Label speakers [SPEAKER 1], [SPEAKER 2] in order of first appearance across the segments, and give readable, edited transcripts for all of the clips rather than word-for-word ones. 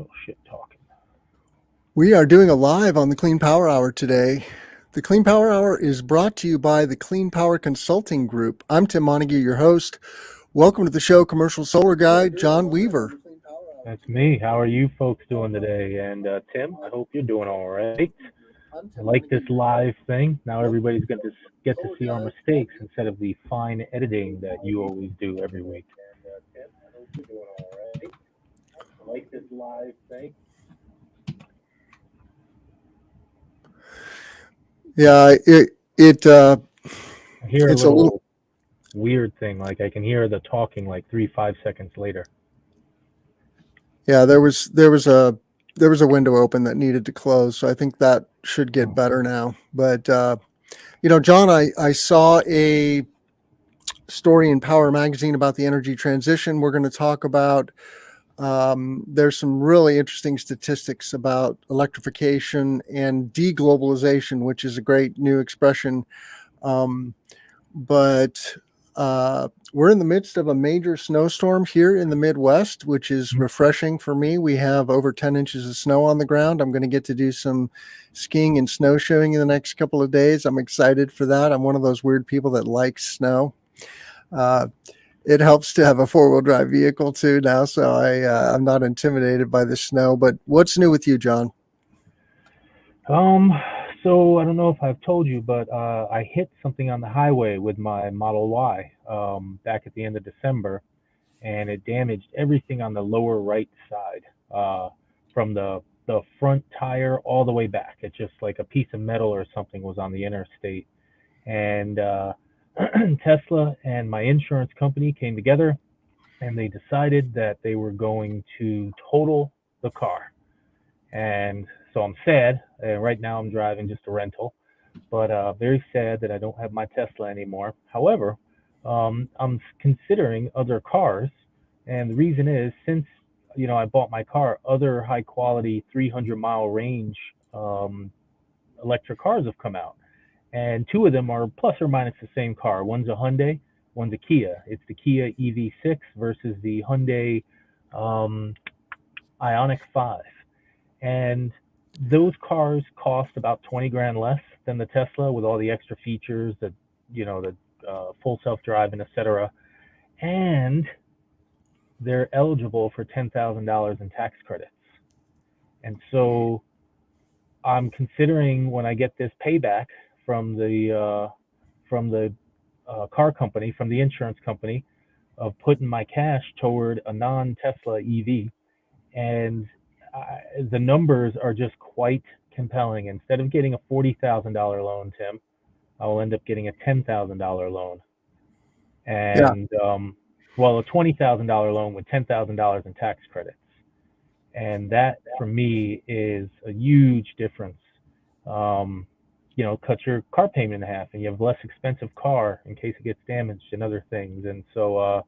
[SPEAKER 1] real shit talking.
[SPEAKER 2] We are doing a live on the Clean Power Hour today. The Clean Power Hour is brought to you by the Clean Power Consulting Group. I'm Tim Montague, your host. Welcome to the show, Commercial Solar Guy, John Weaver.
[SPEAKER 1] That's me. How are you folks doing today? And Tim, I hope you're doing all right. I like this live thing. Now everybody's going to get to see our mistakes instead of the fine editing that you always do every week. Tim, I hope you're doing all right. I like this live thing.
[SPEAKER 2] Yeah,
[SPEAKER 1] I hear a
[SPEAKER 2] it's a little.
[SPEAKER 1] little weird thing. Like I can hear the talking like 5 seconds later.
[SPEAKER 2] Yeah, there was a window open that needed to close, so I think that should get better now. But John, I saw a story in Power Magazine about the energy transition. We're going to talk about. There's some really interesting statistics about electrification and deglobalization, which is a great new expression. Um, but we're in the midst of a major snowstorm here in the Midwest, which is refreshing for me. We have over 10 inches of snow on the ground. I'm going to get to do some skiing and snowshoeing in the next couple of days. I'm excited for that. I'm one of those weird people that likes snow. Uh, it helps to have a four-wheel drive vehicle too now, so I'm not intimidated by the snow. But what's new with you, John?
[SPEAKER 1] Um, so I don't know if I've told you, but I hit something on the highway with my Model Y back at the end of December, and it damaged everything on the lower right side, from the front tire all the way back. It's just like a piece of metal or something was on the interstate, and Tesla and my insurance company came together, and they decided that they were going to total the car. And so I'm sad. Right now I'm driving just a rental, but very sad that I don't have my Tesla anymore. However, I'm considering other cars, and the reason is since I bought my car, other high quality 300-mile range um, electric cars have come out, and two of them are plus or minus the same car. One's a Hyundai, one's a Kia. It's the Kia EV6 versus the Hyundai um, Ioniq 5. And those cars cost about 20 grand less than the Tesla with all the extra features that the full self-driving, etc. And they're eligible for $10,000 in tax credits. And so I'm considering when I get this payback from the car company, from the insurance company, of putting my cash toward a non-Tesla EV, and the numbers are just quite compelling. Instead of getting a $40,000 loan, Tim, I will end up getting a $10,000 loan,
[SPEAKER 2] Yeah,
[SPEAKER 1] and a $20,000 loan with $10,000 in tax credits, and that for me is a huge difference. Um, cuts your car payment in half, and you have a less expensive car in case it gets damaged and other things. And so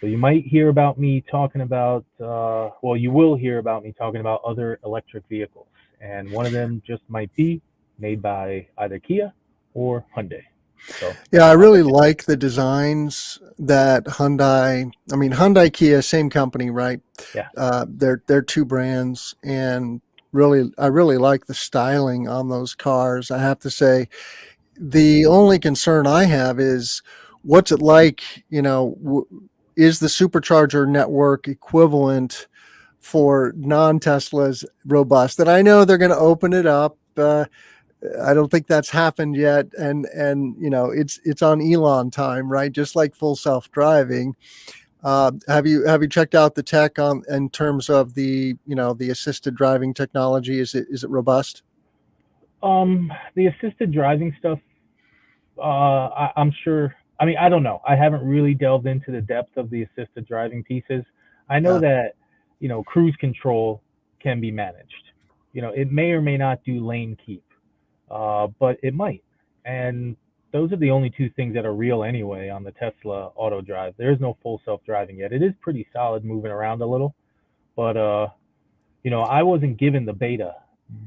[SPEAKER 1] you might hear about me talking about, you will hear about me talking about other electric vehicles, and one of them just might be made by either Kia or Hyundai. So
[SPEAKER 2] yeah, I
[SPEAKER 1] I'll
[SPEAKER 2] really
[SPEAKER 1] let you know.
[SPEAKER 2] like the designs that Hyundai. I mean, Hyundai, Kia, same company, right?
[SPEAKER 1] Yeah.
[SPEAKER 2] They're two brands, and I really like the styling on those cars. I have to say, the only concern I have is what's it like? Is the supercharger network equivalent for non-Teslas robust? And I know they're going to open it up. I don't think that's happened yet, and it's on Elon time, right? Just like full self driving. Have you checked out the tech on in terms of the assisted driving technology? Is it robust?
[SPEAKER 1] The assisted driving stuff, I'm sure. I mean, I don't know. I haven't really delved into the depth of the assisted driving pieces. I know
[SPEAKER 2] Yeah.
[SPEAKER 1] that, cruise control can be managed. It may or may not do lane keep, but it might. And those are the only two things that are real anyway on the Tesla auto drive. There is no full self driving yet. It is pretty solid moving around a little, but I wasn't given the beta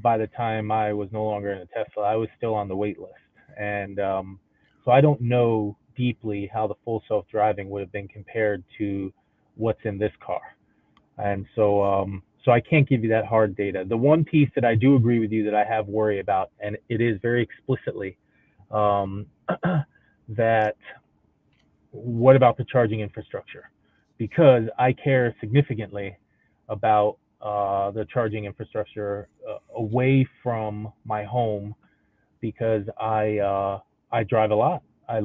[SPEAKER 1] by the time I was no longer in a Tesla. I was still on the wait list. And so I don't know deeply how the full self driving would have been compared to what's in this car. And so So I can't give you that hard data. The one piece that I do agree with you that I have worry about, and it is very explicitly, um, that what about the charging infrastructure? Because I care significantly about the charging infrastructure away from my home because I drive a lot. I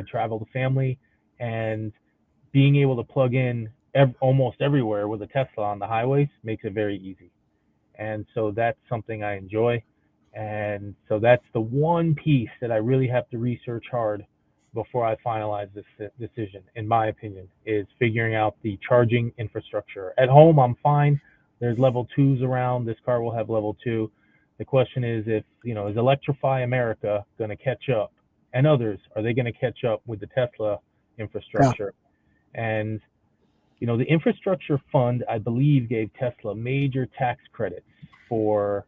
[SPEAKER 1] travel the family, and being able to plug in almost everywhere with a Tesla on the highways makes it very easy. And so that's something I enjoy. And so that's the one piece that I really have to research hard before I finalize this decision, in my opinion, is figuring out the charging infrastructure. At home, I'm fine. There's level twos around. This car will have level two. The question is if, is Electrify America going to catch up? And others, are they going to catch up with the Tesla
[SPEAKER 2] Yeah.
[SPEAKER 1] infrastructure? And the infrastructure fund, I believe, gave Tesla major tax credits for,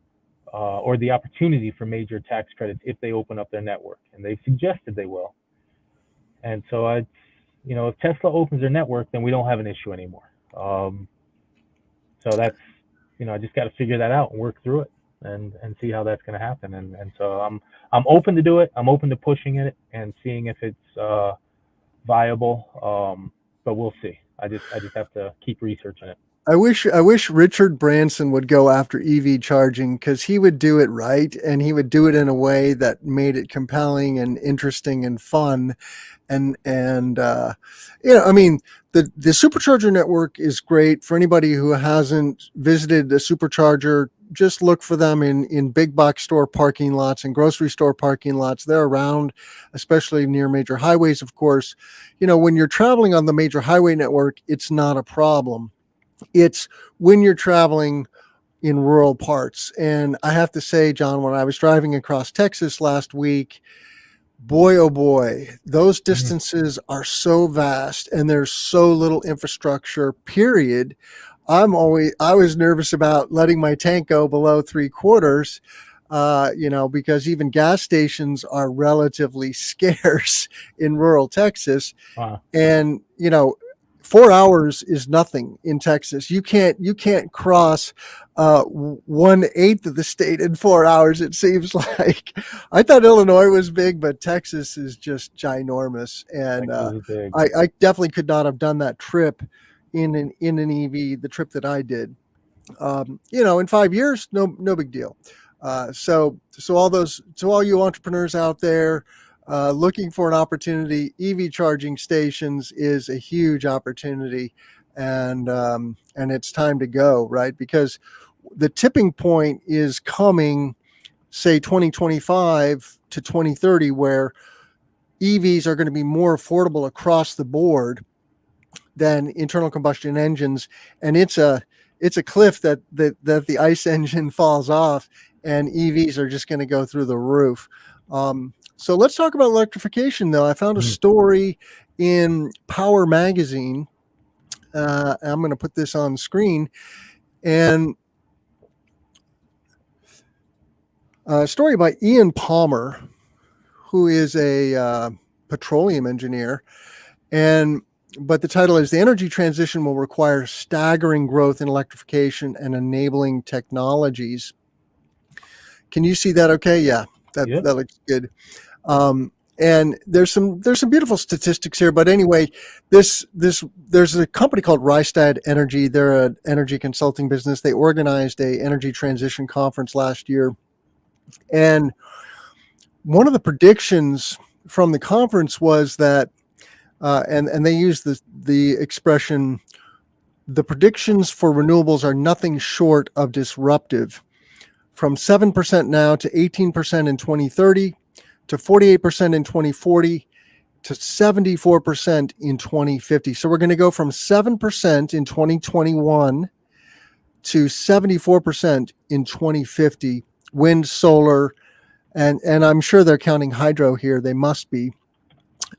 [SPEAKER 1] or the opportunity for major tax credits if they open up their network, and they've suggested they will. And so if Tesla opens their network, then we don't have an issue anymore. So that's, I just got to figure that out and work through it and see how that's going to happen. And so I'm open to do it. I'm open to pushing it and seeing if it's viable. But we'll see. I just have to keep researching it.
[SPEAKER 2] I wish Richard Branson would go after EV charging, because he would do it right, and he would do it in a way that made it compelling and interesting and fun. And I mean, the supercharger network is great for anybody who hasn't visited a supercharger. Just look for them in big box store parking lots and grocery store parking lots. They're around, especially near major highways, of course. When you're traveling on the major highway network, it's not a problem. It's when you're traveling in rural parts. And I have to say, John, when I was driving across Texas last week, boy, oh boy, those distances are so vast and there's so little infrastructure, period. I was nervous about letting my tank go below 3/4, because even gas stations are relatively scarce in rural Texas.
[SPEAKER 1] Wow.
[SPEAKER 2] And 4 hours is nothing in Texas. You can't cross 1/8 of the state in 4 hours. It seems like. I thought Illinois was big, but Texas is just ginormous, and
[SPEAKER 1] Texas is big.
[SPEAKER 2] I definitely could not have done that trip in an EV. The trip that I did, in 5 years, no big deal. So all you entrepreneurs out there looking for an opportunity, EV charging stations is a huge opportunity, and it's time to go, right? Because the tipping point is coming, say 2025 to 2030, where EVs are going to be more affordable across the board than internal combustion engines, and it's a cliff that the ICE engine falls off, and EVs are just going to go through the roof. So let's talk about electrification, though. I found a story in Power Magazine. I'm going to put this on screen, and a story by Ian Palmer, who is a petroleum engineer, but the title is "The Energy Transition Will Require Staggering Growth in Electrification and Enabling Technologies." Can you see that? Okay, yeah, that looks good. And there's some beautiful statistics here. But anyway, there's a company called Rystad Energy. They're an energy consulting business. They organized a energy transition conference last year, and one of the predictions from the conference was that, and they used the expression, the predictions for renewables are nothing short of disruptive. From 7% now to 18% in 2030, to 48% in 2040, to 74% in 2050. So we're going to go from 7% in 2021 to 74% in 2050. Wind, solar, and I'm sure they're counting hydro here. They must be.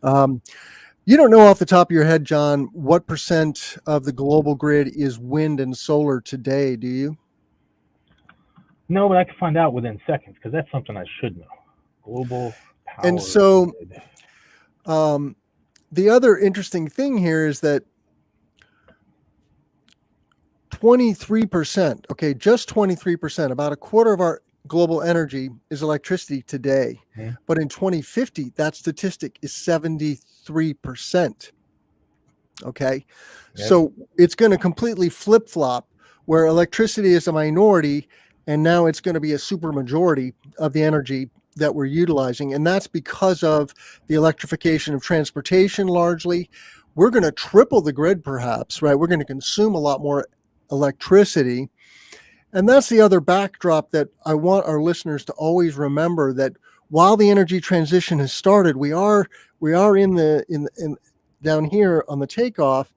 [SPEAKER 2] You don't know off the top of your head, John, what percent of the global grid is wind and solar today, do you?
[SPEAKER 1] No, but I can find out within seconds because that's something I should know. Global power.
[SPEAKER 2] And so the other interesting thing here is that 23%, okay, just 23%, about a quarter of our global energy is electricity today.
[SPEAKER 1] Mhm.
[SPEAKER 2] But in 2050, that statistic is 73%. Okay.
[SPEAKER 1] Yep.
[SPEAKER 2] So it's going to completely flip flop where electricity is a minority and now it's going to be a super majority of the energy that we're utilizing. And that's because of the electrification of transportation largely. We're going to triple the grid, perhaps, right? We're going to consume a lot more electricity. And that's the other backdrop that I want our listeners to always remember, that while the energy transition has started, we are in down here on the takeoff,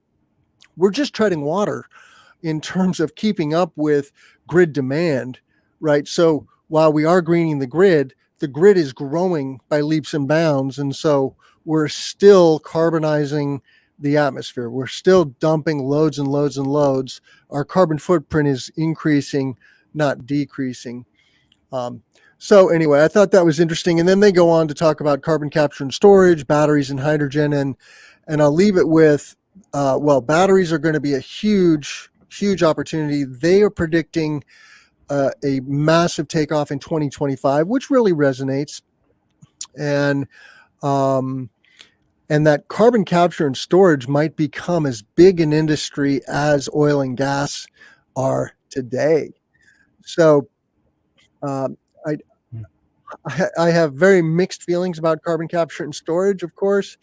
[SPEAKER 2] we're just treading water in terms of keeping up with grid demand, right? So while we are greening the grid is growing by leaps and bounds. And so we're still carbonizing the atmosphere. We're still dumping loads and loads and loads. Our carbon footprint is increasing, not decreasing. So anyway, I thought that was interesting. And then they go on to talk about carbon capture and storage, batteries and hydrogen. And I'll leave it with, well, batteries are going to be a huge, huge opportunity. They are predicting a massive takeoff in 2025, which really resonates. And um, and that carbon capture and storage might become as big an industry as oil and gas are today. So um, I,
[SPEAKER 1] Mm.
[SPEAKER 2] I have very mixed feelings about carbon capture and storage, of course.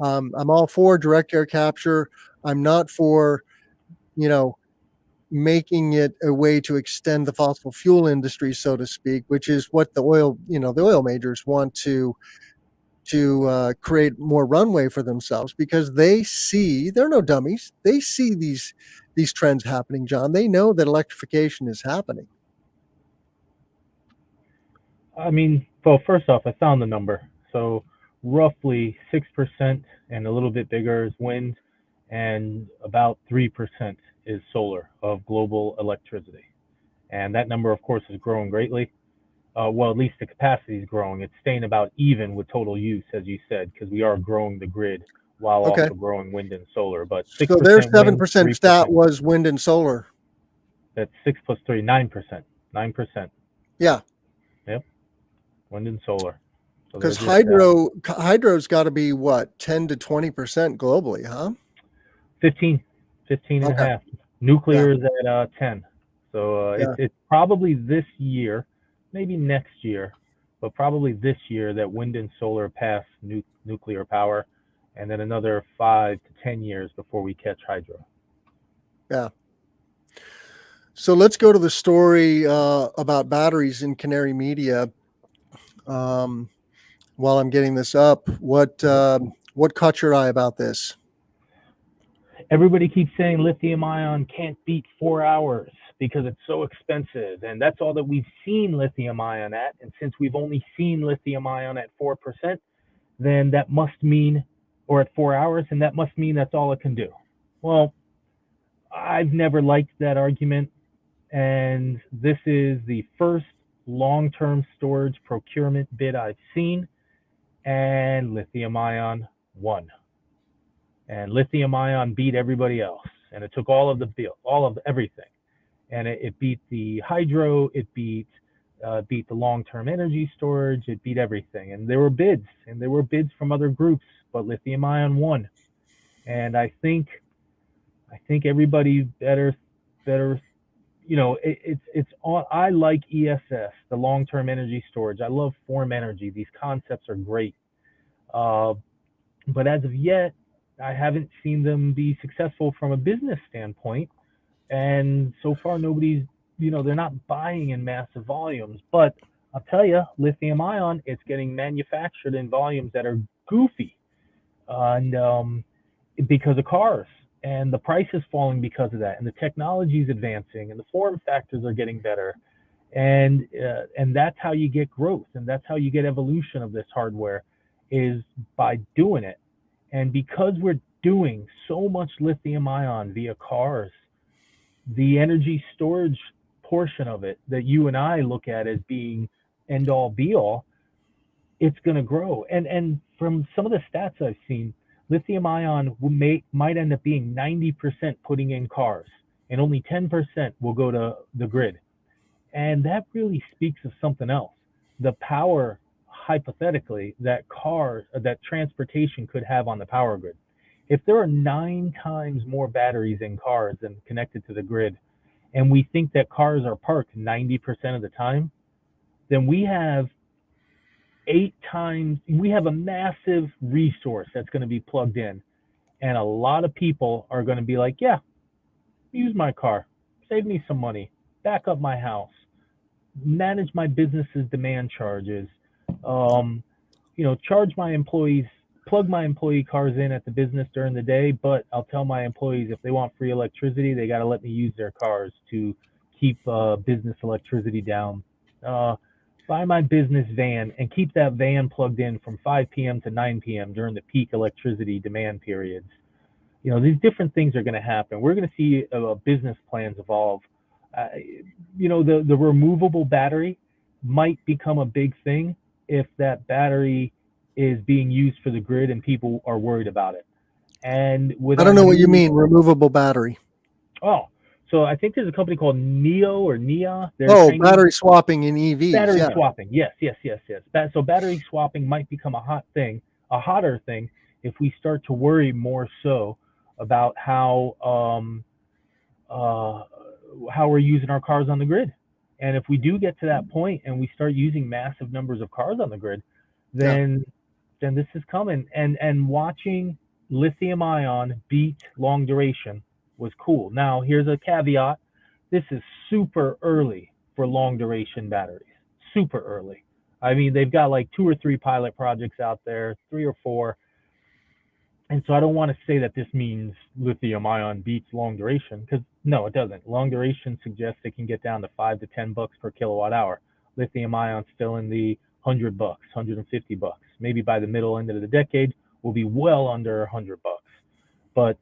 [SPEAKER 2] I'm all for direct air capture. I'm not for, you know, making it a way to extend the fossil fuel industry, so to speak, which is what the oil majors want to create more runway for themselves, because they're no dummies. They see these trends happening, John. They know that electrification is happening.
[SPEAKER 1] I mean, well, first off, I found the number. So roughly 6% and a little bit bigger is wind, and about 3% is solar of global electricity. And that number, of course, is growing greatly. Well, at least the capacity is growing. It's staying about even with total use, as you said, because we are growing the grid while
[SPEAKER 2] Okay.
[SPEAKER 1] also growing wind and solar. But
[SPEAKER 2] So their
[SPEAKER 1] 6%
[SPEAKER 2] seven
[SPEAKER 1] wind,
[SPEAKER 2] percent stat
[SPEAKER 1] 3%.
[SPEAKER 2] was wind and solar.
[SPEAKER 1] That's 6 plus 3, 9%. 9%.
[SPEAKER 2] Yeah,
[SPEAKER 1] Yep, wind and solar. So
[SPEAKER 2] because
[SPEAKER 1] there's your stat.
[SPEAKER 2] hydro's got to be what, 10 to 20% globally, huh?
[SPEAKER 1] 15, 15 and a
[SPEAKER 2] Okay.
[SPEAKER 1] half.
[SPEAKER 2] Yeah.
[SPEAKER 1] Nuclear is at 10. So
[SPEAKER 2] Yeah.
[SPEAKER 1] it's probably this year, maybe next year, but probably this year that wind and solar pass nuclear power, and then another 5 to 10 years before we catch hydro.
[SPEAKER 2] Yeah. So let's go to the story about batteries in Canary Media. Um, while I'm getting this up, what caught your eye about this?
[SPEAKER 1] Everybody keeps saying lithium ion can't beat 4 hours because it's so expensive. And that's all that we've seen lithium ion at. And since we've only seen lithium ion at 4%, then that must mean, or at 4 hours, and that must mean that's all it can do. Well, I've never liked that argument. And this is the first long term storage procurement bid I've seen. And lithium ion won. And lithium ion beat everybody else. And it took all of the bill, all of everything. And it beat the hydro, it beat the long-term energy storage, it beat everything. And there were bids from other groups, but lithium ion won. And I think everybody better it's all. I like ESS, the long-term energy storage. I love Form Energy. These concepts are great. Uh, but as of yet, I haven't seen them be successful from a business standpoint. And so far, they're not buying in massive volumes. But I'll tell you, lithium ion, it's getting manufactured in volumes that are goofy, and because of cars. And the price is falling because of that, and the technology is advancing, and the form factors are getting better, and that's how you get growth, and that's how you get evolution of this hardware, is by doing it. And because we're doing so much lithium ion via cars, the energy storage portion of it that you and I look at as being end all be all, it's going to grow. And from some of the stats I've seen, lithium ion might end up being 90% putting in cars. and only 10% will go to the grid. And that really speaks of something else. The power, hypothetically, that transportation could have on the power grid. If there are 9 times more batteries in cars than connected to the grid, and we think that cars are parked 90% of the time, then we have a massive resource that's going to be plugged in. And a lot of people are going to be like, yeah, use my car, save me some money, back up my house, manage my business's demand charges, um, charge my employees, plug my employee cars in at the business during the day, but I'll tell my employees if they want free electricity, they got to let me use their cars to keep business electricity down. Uh, Buy my business van and keep that van plugged in from 5 p.m. to 9 p.m. during the peak electricity demand periods. These different things are going to happen. We're going to see business plans evolve. Uh, the removable battery might become a big thing if that battery is being used for the grid and people are worried about it. And with
[SPEAKER 2] I
[SPEAKER 1] our
[SPEAKER 2] don't know what you
[SPEAKER 1] new
[SPEAKER 2] mean, removable battery.
[SPEAKER 1] oh, so I think there's a company called Neo or Nia. They're
[SPEAKER 2] Oh,
[SPEAKER 1] Chinese.
[SPEAKER 2] battery swapping in EVs.
[SPEAKER 1] Battery
[SPEAKER 2] Yeah.
[SPEAKER 1] swapping. Yes, yes, yes, yes. So battery swapping might become a hotter thing if we start to worry more so about uh, how we're using our cars on the grid. And if we do get to that point and we start using massive numbers of cars on the grid,
[SPEAKER 2] Yeah.
[SPEAKER 1] then this is coming. And watching lithium ion beat long duration was cool. Now here's a caveat. This is super early for long duration batteries. Super early. I mean, they've got like 2 or 3 pilot projects out there, 3 or 4. And so I don't want to say that this means lithium ion beats long duration, because no, it doesn't. Long duration suggests it can get down to $5 to $10 per kilowatt hour. Lithium ion still in the $100, $150. Maybe by the middle end of the decade, we'll be well under $100. But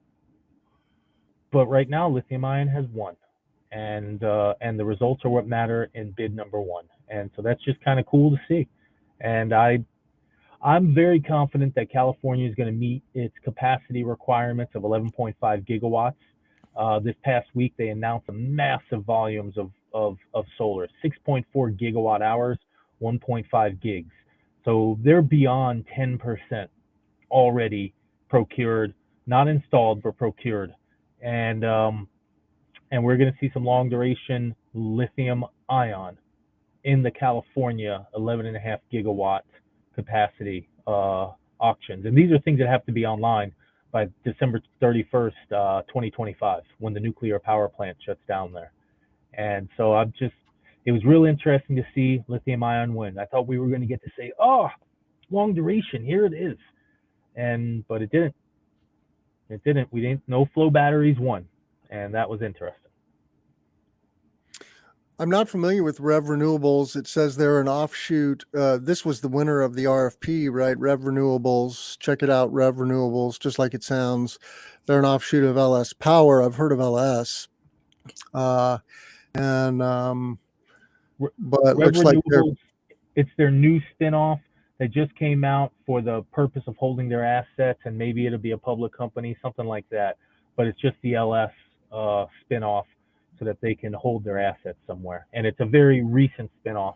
[SPEAKER 1] right now, lithium ion has won, and the results are what matter in bid number one. And so that's just kind of cool to see. And I'm very confident that California is going to meet its capacity requirements of 11.5 gigawatts. This past week, they announced massive volumes of solar, 6.4 gigawatt hours, 1.5 gigs. So they're beyond 10% already procured, not installed, but procured. And we're going to see some long duration lithium ion in the California 11.5 gigawatt capacity auctions. And these are things that have to be online by December 31st, 2025, when the nuclear power plant shuts down there. And so it was really interesting to see lithium ion win. I thought we were going to get to say, oh, long duration, here it is. But it didn't. It didn't. We didn't. No flow batteries won. And that was interesting.
[SPEAKER 2] I'm not familiar with Rev Renewables. It says they're an offshoot. This was the winner of the RFP, right? Rev Renewables. Check it out, Rev Renewables, just like it sounds. They're an offshoot of LS Power. I've heard of LS. But
[SPEAKER 1] Rev
[SPEAKER 2] looks like they're.
[SPEAKER 1] Renewables, it's their new spinoff that just came out for the purpose of holding their assets, and maybe it'll be a public company, something like that. But it's just the LS spinoff so that they can hold their assets somewhere. And it's a very recent spinoff,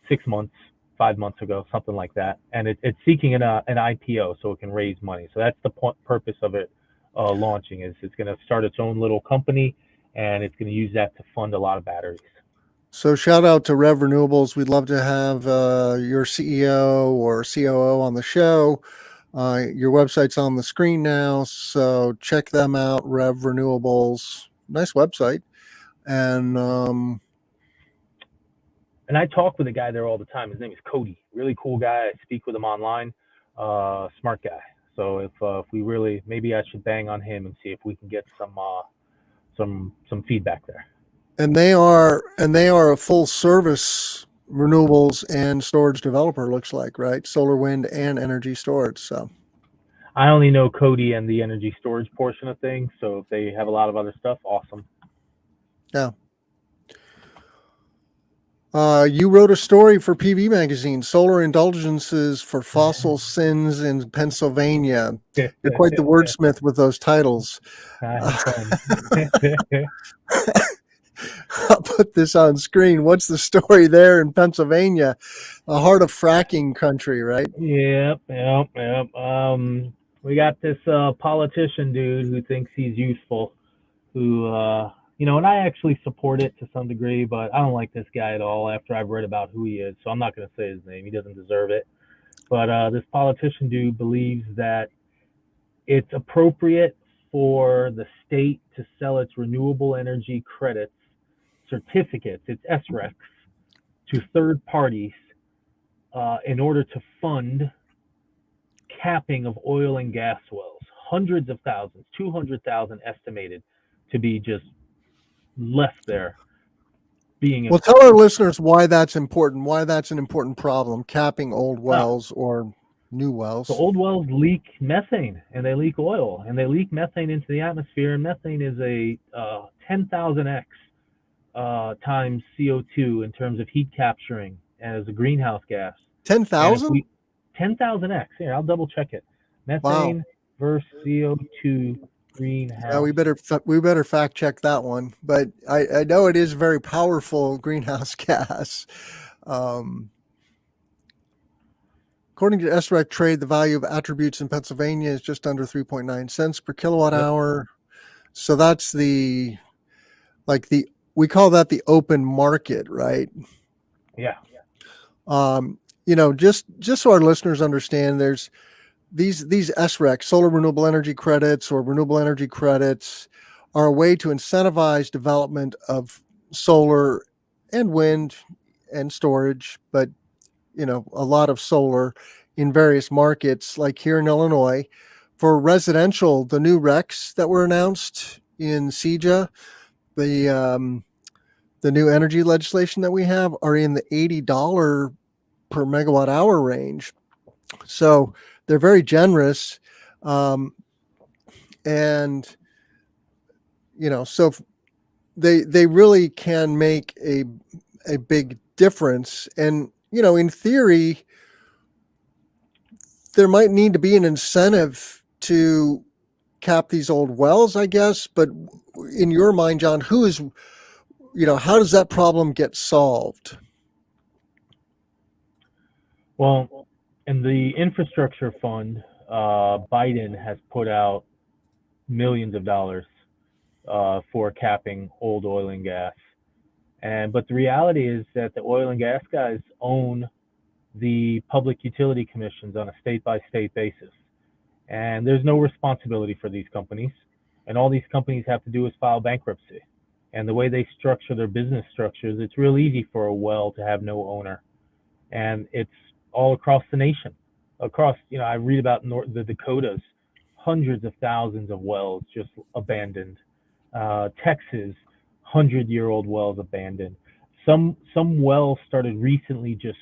[SPEAKER 1] 6 months, 5 months ago, something like that. And it's seeking an IPO so it can raise money. So that's the purpose of it launching. Is it's going to start its own little company, and it's going to use that to fund a lot of batteries.
[SPEAKER 2] So shout out to Rev Renewables. We'd love to have your CEO or COO on the show. Your website's on the screen now, so check them out. Rev Renewables, nice website. And
[SPEAKER 1] I talk with a guy there all the time. His name is Cody. Really cool guy. I speak with him online. Smart guy. So if we really, maybe I should bang on him and see if we can get some feedback there.
[SPEAKER 2] And they are a full service renewables and storage developer, looks like, right? Solar, wind, and energy storage. So
[SPEAKER 1] I only know Cody and the energy storage portion of things. So if they have a lot of other stuff, awesome.
[SPEAKER 2] Yeah. You wrote a story for PV Magazine, Solar Indulgences for Fossil Sins in Pennsylvania. You're quite the wordsmith with those titles.
[SPEAKER 1] I have fun.
[SPEAKER 2] I'll put this on screen. What's the story there in Pennsylvania? The heart of fracking country, right?
[SPEAKER 1] Yep. We got this politician dude who thinks he's useful, who and I actually support it to some degree, but I don't like this guy at all after I've read about who he is, so I'm not going to say his name. He doesn't deserve it. But this politician dude believes that it's appropriate for the state to sell its renewable energy credits certificates, its SRECs, to third parties in order to fund capping of oil and gas wells. Hundreds of thousands, 200,000 estimated to be just left there being
[SPEAKER 2] Well, tell our listeners why that's important, why that's an important problem, capping old
[SPEAKER 1] ah,
[SPEAKER 2] wells or new
[SPEAKER 1] so
[SPEAKER 2] wells.
[SPEAKER 1] old wells leak methane and they leak oil and they leak methane into the atmosphere, and methane is a 10,000x times CO2 in terms of heat capturing as a greenhouse gas. And if
[SPEAKER 2] 10,000?
[SPEAKER 1] we 10,000x, here I'll double check it.
[SPEAKER 2] Wow.
[SPEAKER 1] Methane versus CO2
[SPEAKER 2] Yeah,
[SPEAKER 1] greenhouse.
[SPEAKER 2] we better fact check that one. But I know it is a very powerful greenhouse gas. Um, According to SREC Trade, the value of attributes in Pennsylvania is just under 3.9 cents per kilowatt
[SPEAKER 1] Yep.
[SPEAKER 2] hour. So that's the like the we call that the open market, right?
[SPEAKER 1] Yeah.
[SPEAKER 2] Just so our listeners understand, there's these SREC, solar renewable energy credits or renewable energy credits, are a way to incentivize development of solar and wind and storage, but a lot of solar in various markets, like here in Illinois. For residential, the new RECs that were announced in CEJA, the new energy legislation that we have, are in the $80 per megawatt hour range. So they're very generous. Um, and, so they really can make a big difference. And, in theory, there might need to be an incentive to cap these old wells, I guess. But in your mind, John, how does that problem get solved?
[SPEAKER 1] Well, in the infrastructure fund, Biden has put out millions of dollars for capping old oil and gas. But the reality is that the oil and gas guys own the public utility commissions on a state by state basis. And there's no responsibility for these companies. And all these companies have to do is file bankruptcy. And the way they structure their business structures, it's real easy for a well to have no owner. And it's all across the nation. I read about the Dakotas, hundreds of thousands of wells just abandoned. Texas, 100-year-old wells abandoned. Some wells started recently just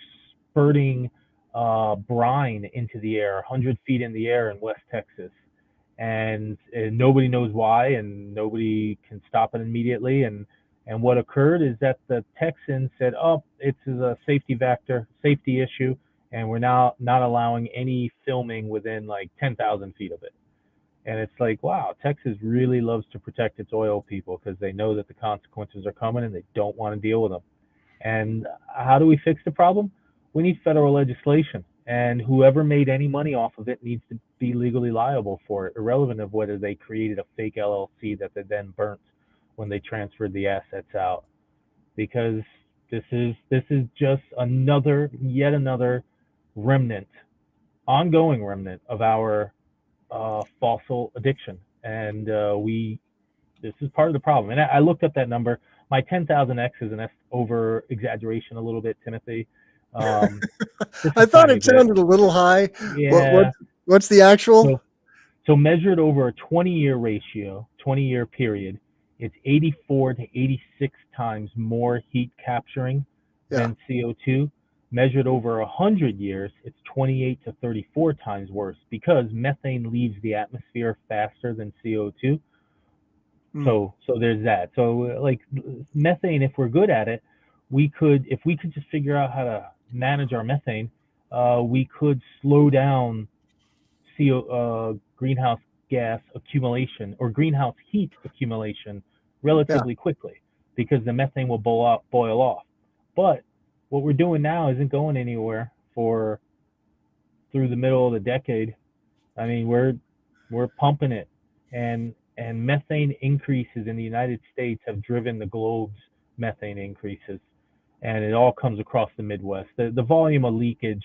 [SPEAKER 1] spurting brine into the air, 100 feet in the air in West Texas, and nobody knows why, and nobody can stop it immediately. And what occurred is that the Texans said, "Oh, it's a safety issue, and we're now not allowing any filming within like 10,000 feet of it." And it's like, wow, Texas really loves to protect its oil people because they know that the consequences are coming and they don't want to deal with them. And how do we fix the problem? We need federal legislation. And whoever made any money off of it needs to be legally liable for it, irrelevant of whether they created a fake LLC that they then burnt when they transferred the assets out. Because this is just yet another remnant, ongoing remnant of our fossil addiction. And this is part of the problem. And I looked up that number. My 10,000x is an over exaggeration a little bit, Timothy. Just a
[SPEAKER 2] I thought
[SPEAKER 1] tiny
[SPEAKER 2] it
[SPEAKER 1] bit.
[SPEAKER 2] sounded a little high.
[SPEAKER 1] Yeah.
[SPEAKER 2] What's the actual?
[SPEAKER 1] So so measured over a 20-year period, it's 84 to 86 times more heat capturing
[SPEAKER 2] Yeah.
[SPEAKER 1] than CO2. Measured over 100 years, it's 28 to 34 times worse because methane leaves the atmosphere faster than CO2.
[SPEAKER 2] Mm.
[SPEAKER 1] So there's that. So like methane, if we're good at it, we could, if we could just figure out how to manage our methane, we could slow down CO, greenhouse gas accumulation or greenhouse heat accumulation
[SPEAKER 2] Yeah.
[SPEAKER 1] relatively quickly because the methane will boil off. But what we're doing now isn't going anywhere for through the middle of the decade. I mean, we're pumping it, and methane increases in the United States have driven the globe's methane increases, and it all comes across the Midwest. The volume of leakage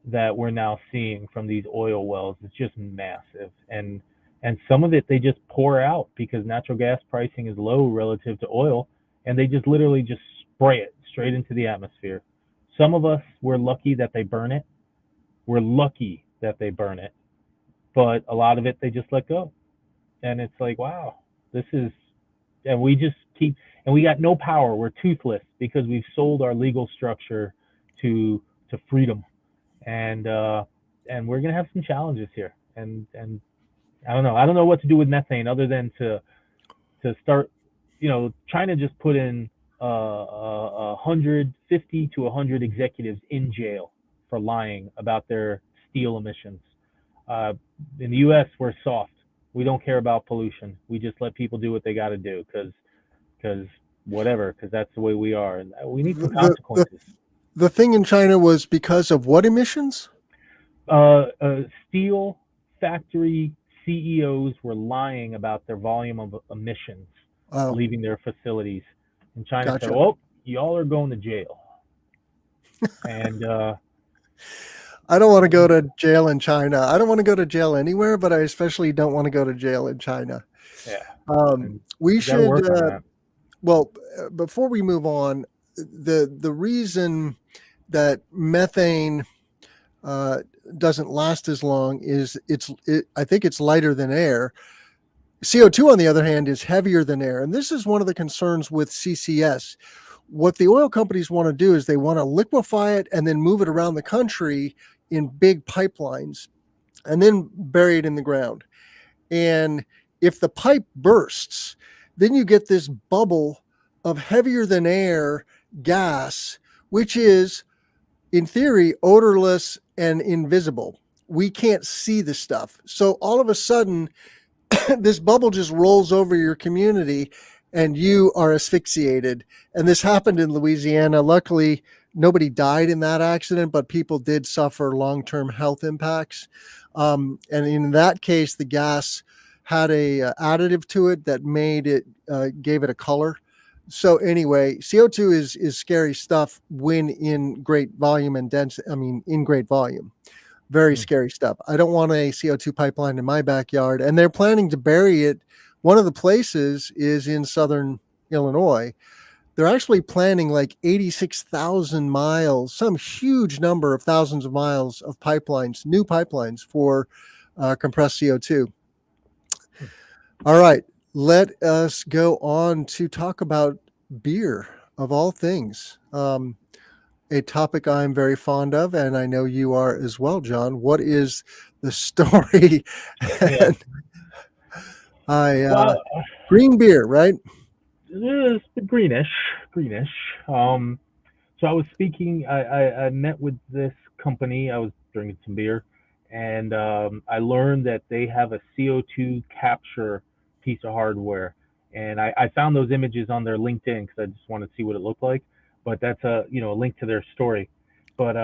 [SPEAKER 1] that we're now seeing from these oil wells is just massive, and some of it they just pour out because natural gas pricing is low relative to oil, and they just literally just spray it straight into the atmosphere. Some of us we're lucky that they burn it. We're lucky that they burn it, but a lot of it they just let go, and it's like, wow, this is, and we just keep, and we got no power. We're toothless because we've sold our legal structure to freedom, and we're gonna have some challenges here, and I don't know what to do with methane other than to start, China just put in 150 to 100 executives in jail for lying about their steel emissions. Uh, in the U.S., we're soft. We don't care about pollution. We just let people do what they got to do because whatever, because that's the way we are, and we need some
[SPEAKER 2] The, the
[SPEAKER 1] consequences.
[SPEAKER 2] the thing in China was because of what emissions?
[SPEAKER 1] Steel factory CEOs were lying about their volume of emissions
[SPEAKER 2] Oh,
[SPEAKER 1] leaving their facilities, and China said,
[SPEAKER 2] gotcha.
[SPEAKER 1] "Well, y'all are going to jail." And
[SPEAKER 2] I don't want to go to jail in China. I don't want to go to jail anywhere, but I especially don't want to go to jail in China.
[SPEAKER 1] yeah, and
[SPEAKER 2] We
[SPEAKER 1] we got to
[SPEAKER 2] should,
[SPEAKER 1] work on that.
[SPEAKER 2] well, before we move on, the reason that methane uh, doesn't last as long is I think it's lighter than air. CO2, on the other hand, is heavier than air. And this is one of the concerns with CCS. What the oil companies want to do is they want to liquefy it and then move it around the country in big pipelines and then bury it in the ground. And if the pipe bursts, then you get this bubble of heavier than air gas, which is, in theory, odorless and invisible. We can't see the stuff. So all of a sudden, this bubble just rolls over your community and you are asphyxiated. And this happened in Louisiana. Luckily, nobody died in that accident, but people did suffer long term health impacts. And in that case, the gas had a additive to it that made it gave it a color. So anyway, CO2 is scary stuff when in great volume and dense. I mean, in great volume. Very
[SPEAKER 1] Hmm.
[SPEAKER 2] scary stuff. I don't want a CO2 pipeline in my backyard. And they're planning to bury it. One of the places is in southern Illinois. They're actually planning like 86,000 miles, some huge number of thousands of miles of pipelines, new pipelines for compressed CO2. All right, let us go on to talk about beer of all things. A topic I'm very fond of, and I know you are as well, John. What is the story?
[SPEAKER 1] Yeah.
[SPEAKER 2] And I
[SPEAKER 1] Well,
[SPEAKER 2] green beer, right?
[SPEAKER 1] it's greenish, greenish. Um, so I was speaking. I met with this company. I was drinking some beer, and I learned that they have a CO2 capture piece of hardware. And I found those images on their LinkedIn because I just wanted to see what it looked like. But that's a link to their story. But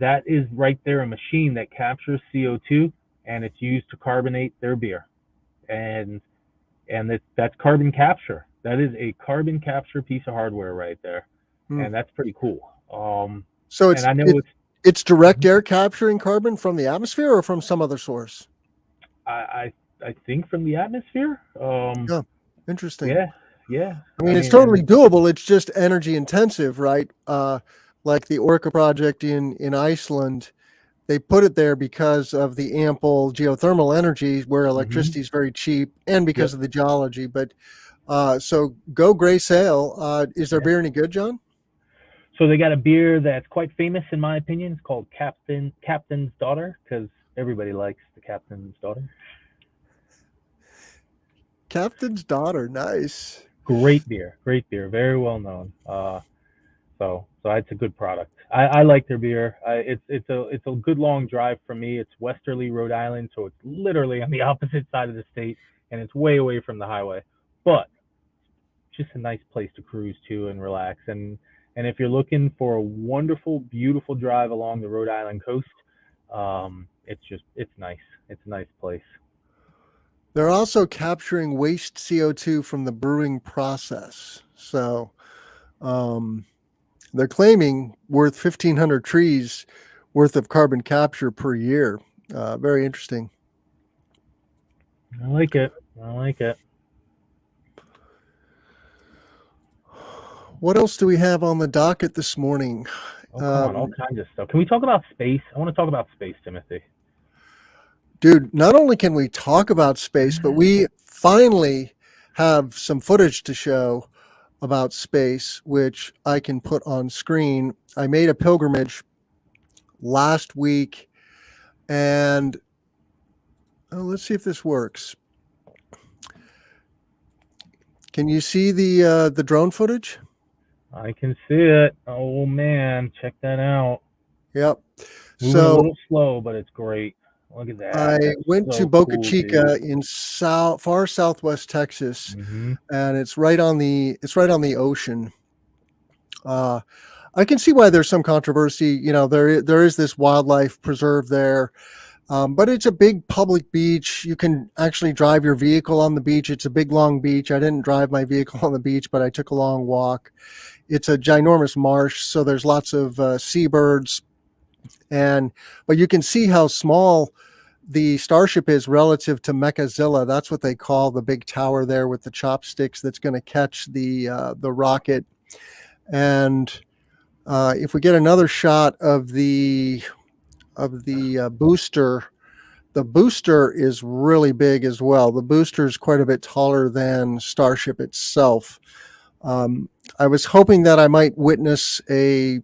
[SPEAKER 1] that is right there a machine that captures CO2, and it's used to carbonate their beer. And that's carbon capture. That is a carbon capture piece of hardware right there,
[SPEAKER 2] Hmm.
[SPEAKER 1] and that's pretty cool.
[SPEAKER 2] So
[SPEAKER 1] And I know
[SPEAKER 2] it's direct air capturing carbon from the atmosphere or from some other source.
[SPEAKER 1] I I, I think from the atmosphere.
[SPEAKER 2] Yeah, interesting.
[SPEAKER 1] Yeah, yeah.
[SPEAKER 2] I
[SPEAKER 1] I
[SPEAKER 2] mean, it's
[SPEAKER 1] mean, and
[SPEAKER 2] totally doable. It's just energy intensive, right? Like the Orca project in Iceland, they put it there because of the ample geothermal energy where
[SPEAKER 1] mhm,
[SPEAKER 2] electricity is very cheap and because
[SPEAKER 1] yep,
[SPEAKER 2] of the geology. But so go Gray Sail. Is their
[SPEAKER 1] yeah.
[SPEAKER 2] beer any good, John?
[SPEAKER 1] So they got a beer that's quite famous in my opinion. It's called Captain's Daughter because everybody likes the Captain's Daughter.
[SPEAKER 2] Captain's Daughter. Nice.
[SPEAKER 1] Great beer, very well known. So So it's a good product. I like their beer. It's a good long drive for me. It's westerly Rhode Island, so it's literally on the opposite side of the state, and it's way away from the highway. But just a nice place to cruise to and relax. And if you're looking for a wonderful, beautiful drive along the Rhode Island coast, it's nice. It's a nice place.
[SPEAKER 2] They're also capturing waste CO2 from the brewing process. So um, they're claiming worth 1,500 trees worth of carbon capture per year. Very interesting.
[SPEAKER 1] I like it. I like it.
[SPEAKER 2] What else do we have on the docket this morning?
[SPEAKER 1] Oh, come on, all kinds of stuff. Can we talk about space? I want to talk about space, Timothy.
[SPEAKER 2] Dude, not only can we talk about space, but we finally have some footage to show about space, which I can put on screen. I made a pilgrimage last week, and let's see if this works. Can you see the drone footage?
[SPEAKER 1] I can see it. Oh man, check that out.
[SPEAKER 2] Yep.
[SPEAKER 1] Moving a
[SPEAKER 2] So
[SPEAKER 1] little slow, but it's great. Look at that.
[SPEAKER 2] I
[SPEAKER 1] That's
[SPEAKER 2] went to
[SPEAKER 1] so
[SPEAKER 2] Boca
[SPEAKER 1] cool,
[SPEAKER 2] Chica
[SPEAKER 1] dude.
[SPEAKER 2] in far southwest Texas,
[SPEAKER 1] Hmm.
[SPEAKER 2] and it's right on the ocean. I can see why there's some controversy. You know, there is this wildlife preserve there, but it's a big public beach. You can actually drive your vehicle on the beach. It's a big, long beach. I didn't drive my vehicle on the beach, but I took a long walk. It's a ginormous marsh, so there's lots of seabirds, but you can see how small the Starship is relative to Mechazilla. That's what they call the big tower there with the chopsticks that's going to catch the rocket. And if we get another shot of the booster, the booster is really big as well. The booster is quite a bit taller than Starship itself. I was hoping that I might witness a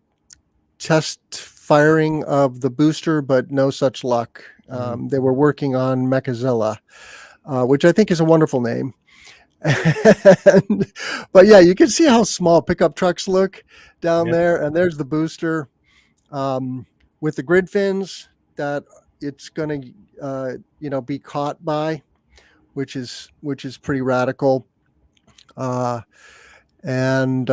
[SPEAKER 2] test firing of the booster, but no such luck. They were working on Mechazilla, which I think is a wonderful name. But yeah, you can see how small pickup trucks look down
[SPEAKER 1] Yep.
[SPEAKER 2] there, and there's the booster with the grid fins that it's going to be caught by, which is pretty radical. And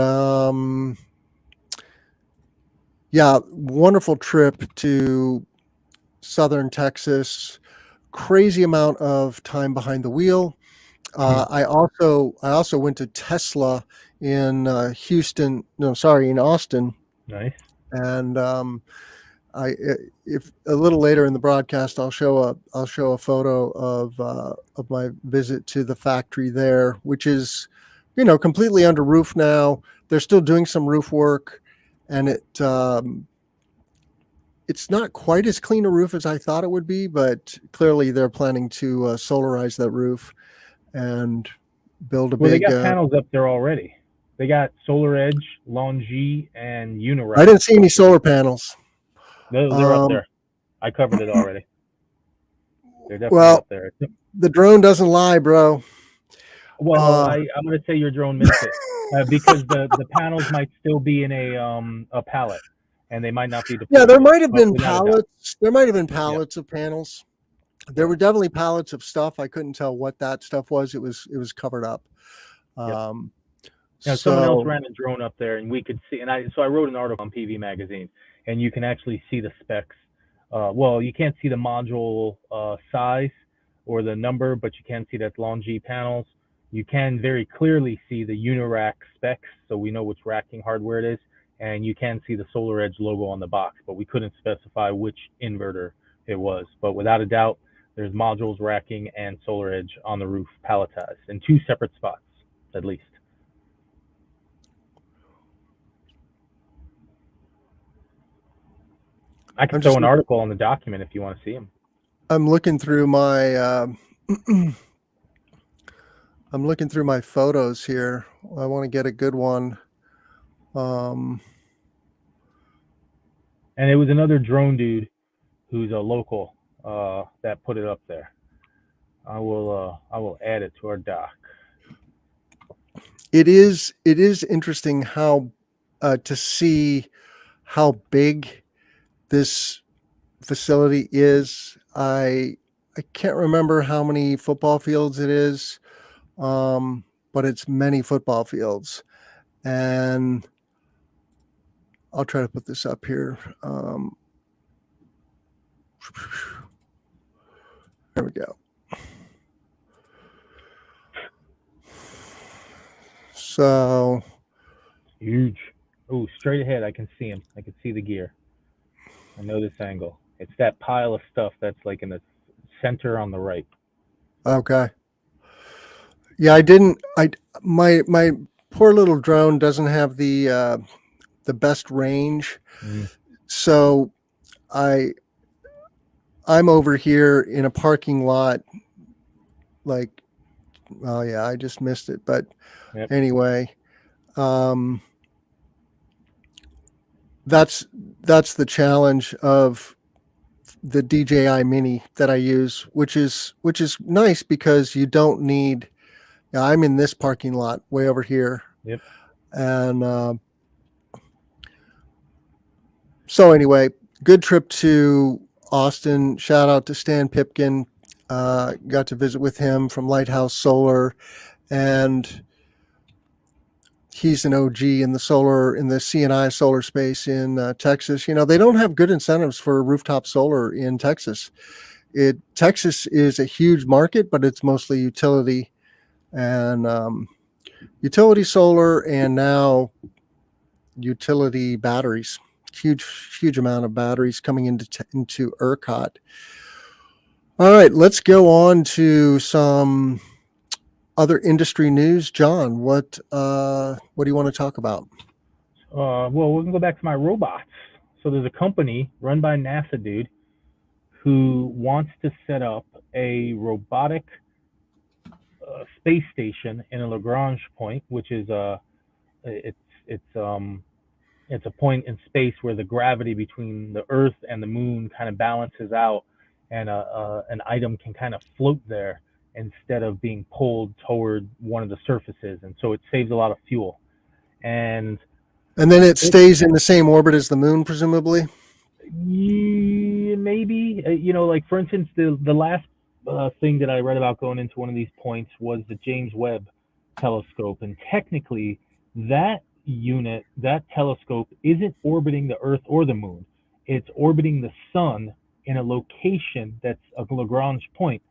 [SPEAKER 2] yeah, wonderful trip to southern Texas. Crazy amount of time behind the wheel. I also went to Tesla in Houston. No, sorry, in Austin.
[SPEAKER 1] Nice.
[SPEAKER 2] And if a little later in the broadcast, I'll show a photo of my visit to the factory there, which is, completely under roof now. They're still doing some roof work, and it's not quite as clean a roof as I thought it would be, but clearly they're planning to solarize that roof and build a
[SPEAKER 1] Well, they
[SPEAKER 2] big.
[SPEAKER 1] got panels up there already. They got Solar Edge, Longi, and Unirac.
[SPEAKER 2] I didn't see any solar panels.
[SPEAKER 1] They're up there. I covered it already. They're definitely
[SPEAKER 2] Well,
[SPEAKER 1] up there.
[SPEAKER 2] the drone doesn't lie, bro.
[SPEAKER 1] Well, I'm going to say your drone missed it because the panels might still be in a pallet, and they might not be deployed.
[SPEAKER 2] Yeah, there might have been
[SPEAKER 1] without a doubt.
[SPEAKER 2] pallets. There might have been pallets of panels. There were definitely pallets of stuff. I couldn't tell what that stuff was. It was covered up.
[SPEAKER 1] Someone else ran a drone up there, and we could see. And I wrote an article on PV Magazine, and you can actually see the specs. Well, you can't see the module size or the number, but you can see that's Longi panels. You can very clearly see the Unirac specs, so we know which racking hardware it is, and you can see the Solar Edge logo on the box, but we couldn't specify which inverter it was. But without a doubt, there's modules, racking, and Solar Edge on the roof palletized in two separate spots, at least. I can throw an article on the document if you want to see them.
[SPEAKER 2] I'm looking through my photos here. I want to get a good one.
[SPEAKER 1] And it was another drone dude who's a local that put it up there. I will add it to our doc.
[SPEAKER 2] It is interesting how to see how big this facility is. I can't remember how many football fields it is, but it's many football fields. And I'll try to put this up here. There we go. So
[SPEAKER 1] Huge. Oh, straight ahead, I can see him. I can see the gear. I know this angle. It's that pile of stuff that's like in the center on the right.
[SPEAKER 2] okay, yeah, I didn't. My poor little drone doesn't have the best range,
[SPEAKER 1] Mm.
[SPEAKER 2] so I I'm over here in a parking lot. Like, oh yeah, I just missed it. But
[SPEAKER 1] Yep.
[SPEAKER 2] anyway, um, that's that's the challenge of the DJI Mini that I use, which is nice because you don't need. Yeah, I'm in this parking lot way over here,
[SPEAKER 1] Yep.
[SPEAKER 2] and so anyway, good trip to Austin. Shout out to Stan Pipkin. Got to visit with him from Lighthouse Solar, and he's an OG in the CNI solar space in Texas. You know, they don't have good incentives for rooftop solar in Texas. Texas is a huge market, but it's mostly utility and utility solar, and now utility batteries. Huge amount of batteries coming into ERCOT. All right, let's go on to some other industry news. John, what do you want to talk about?
[SPEAKER 1] Well, we can go back to my robots. So there's a company run by NASA dude who wants to set up a robotic space station in a Lagrange point, which is it's it's um it's a point in space where the gravity between the Earth and the Moon kind of balances out, and an item can kind of float there instead of being pulled toward one of the surfaces, and so it saves a lot of fuel. And
[SPEAKER 2] And then it
[SPEAKER 1] it
[SPEAKER 2] stays in the same orbit as the moon, presumably.
[SPEAKER 1] maybe like for instance, the last thing that I read about going into one of these points was the James Webb telescope, and technically that telescope isn't orbiting the Earth or the Moon. It's orbiting the Sun in a location that's a Lagrange point,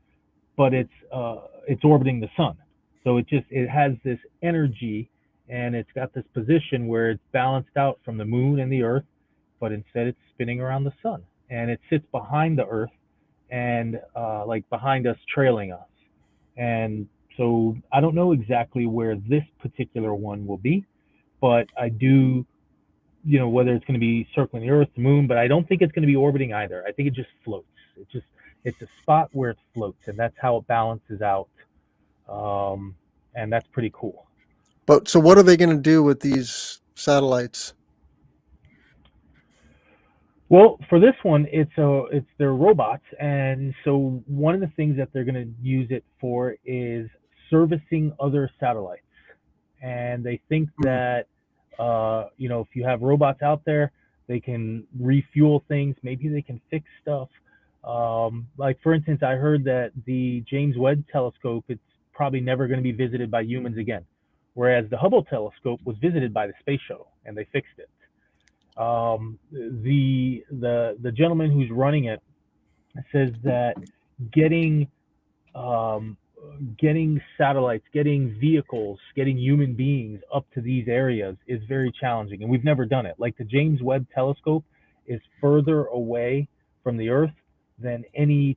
[SPEAKER 1] but it's orbiting the Sun. So it has this energy, and it's got this position where it's balanced out from the Moon and the Earth, but instead it's spinning around the Sun, and it sits behind the Earth and like behind us, trailing us. And so I don't know exactly where this particular one will be, but I do, whether it's going to be circling the Earth, the Moon, but I don't think it's going to be orbiting either. I think it just floats. It's a spot where it floats, and that's how it balances out. Um, and that's pretty cool.
[SPEAKER 2] But so, what are they going to do with these satellites?
[SPEAKER 1] Well, for this one, it's their robots, and so one of the things that they're going to use it for is servicing other satellites. And they think
[SPEAKER 2] Hmm.
[SPEAKER 1] that if you have robots out there, they can refuel things. Maybe they can fix stuff. Like for instance, I heard that the James Webb telescope, it's probably never going to be visited by humans again, whereas the Hubble telescope was visited by the space shuttle and they fixed it. The gentleman who's running it says that getting um, getting satellites, getting vehicles, getting human beings up to these areas is very challenging, and we've never done it. Like the James Webb telescope is further away from the Earth than any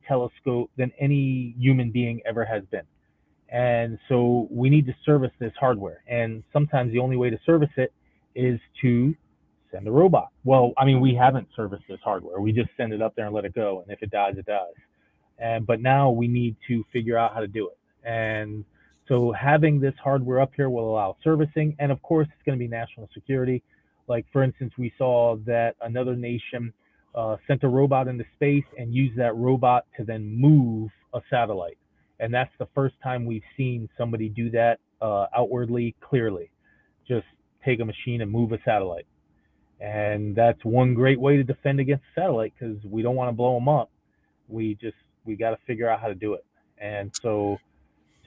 [SPEAKER 1] human being ever has been. And so we need to service this hardware. And sometimes the only way to service it is to send a robot. Well, I mean, we haven't serviced this hardware. We just send it up there and let it go. And if it dies, it dies. But now we need to figure out how to do it. And so having this hardware up here will allow servicing. And of course, it's going to be national security. Like, for instance, we saw that another nation sent a robot into space and used that robot to then move a satellite, and that's the first time we've seen somebody do that outwardly, clearly. Just take a machine and move a satellite. And that's one great way to defend against a satellite because we don't want to blow them up. We got to figure out how to do it. And so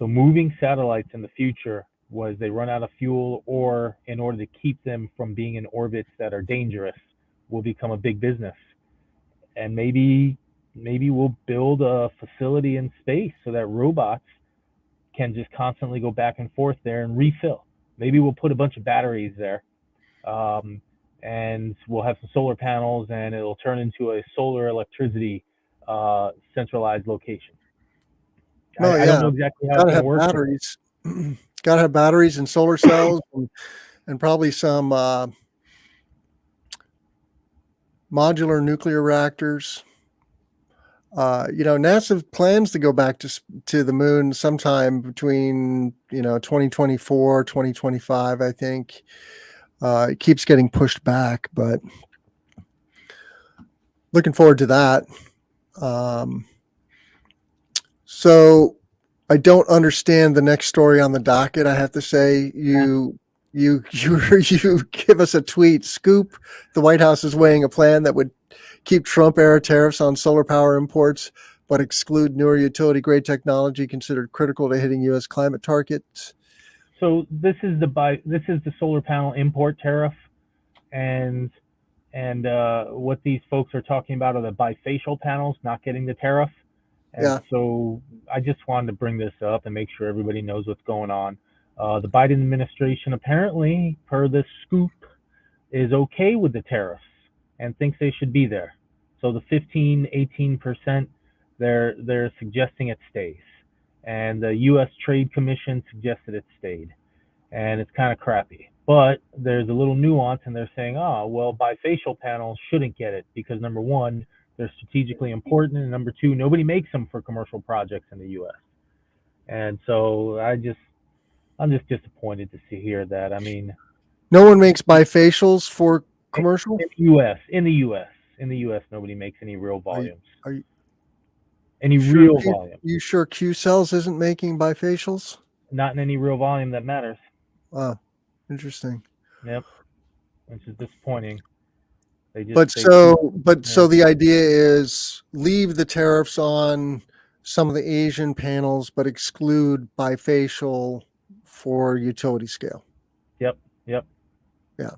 [SPEAKER 1] moving satellites in the future was they run out of fuel, or in order to keep them from being in orbits that are dangerous, will become a big business. And maybe we'll build a facility in space so that robots can just constantly go back and forth there and refill. Maybe we'll put a bunch of batteries there, um, and we'll have some solar panels, and it'll turn into a solar electricity centralized location.
[SPEAKER 2] No,
[SPEAKER 1] I don't
[SPEAKER 2] yeah,
[SPEAKER 1] know exactly how
[SPEAKER 2] got
[SPEAKER 1] it's
[SPEAKER 2] to
[SPEAKER 1] going to
[SPEAKER 2] have
[SPEAKER 1] work, but
[SPEAKER 2] batteries. Got to have batteries and solar cells, and probably some modular nuclear reactors. NASA plans to go back to the moon sometime between 2024, 2025. I think it keeps getting pushed back, but looking forward to that. Um, so I don't understand the next story on the docket. I have to say, you give us a tweet. Scoop: the White House is weighing a plan that would keep Trump-era tariffs on solar power imports, but exclude newer utility-grade technology considered critical to hitting U.S. climate targets.
[SPEAKER 1] so this is the solar panel import tariff, and what these folks are talking about are the bifacial panels not getting the tariff. And
[SPEAKER 2] Yeah,
[SPEAKER 1] so I just wanted to bring this up and make sure everybody knows what's going on. The Biden administration, apparently, per this scoop, is okay with the tariffs and thinks they should be there. So the 15, 18%, they're suggesting it stays. And the U.S. Trade Commission suggested it stayed. And it's kind of crappy. But there's a little nuance, and they're saying, oh, well, bifacial panels shouldn't get it because number one, they're strategically important, and number two, nobody makes them for commercial projects in the U.S. And so I'm just disappointed to see here that, I mean,
[SPEAKER 2] no one makes bifacals for commercial.
[SPEAKER 1] in the U.S., in the U.S., nobody makes any real
[SPEAKER 2] Are you,
[SPEAKER 1] volumes,
[SPEAKER 2] are you
[SPEAKER 1] any
[SPEAKER 2] sure?
[SPEAKER 1] real volumes,
[SPEAKER 2] You sure Q Cells isn't making bifacals?
[SPEAKER 1] not in any real volume that matters.
[SPEAKER 2] Wow, interesting.
[SPEAKER 1] Yep, which is disappointing.
[SPEAKER 2] But
[SPEAKER 1] They keep,
[SPEAKER 2] so
[SPEAKER 1] yeah,
[SPEAKER 2] the idea is leave the tariffs on some of the Asian panels, but exclude bifacial for utility scale.
[SPEAKER 1] yep, yep.
[SPEAKER 2] Yeah.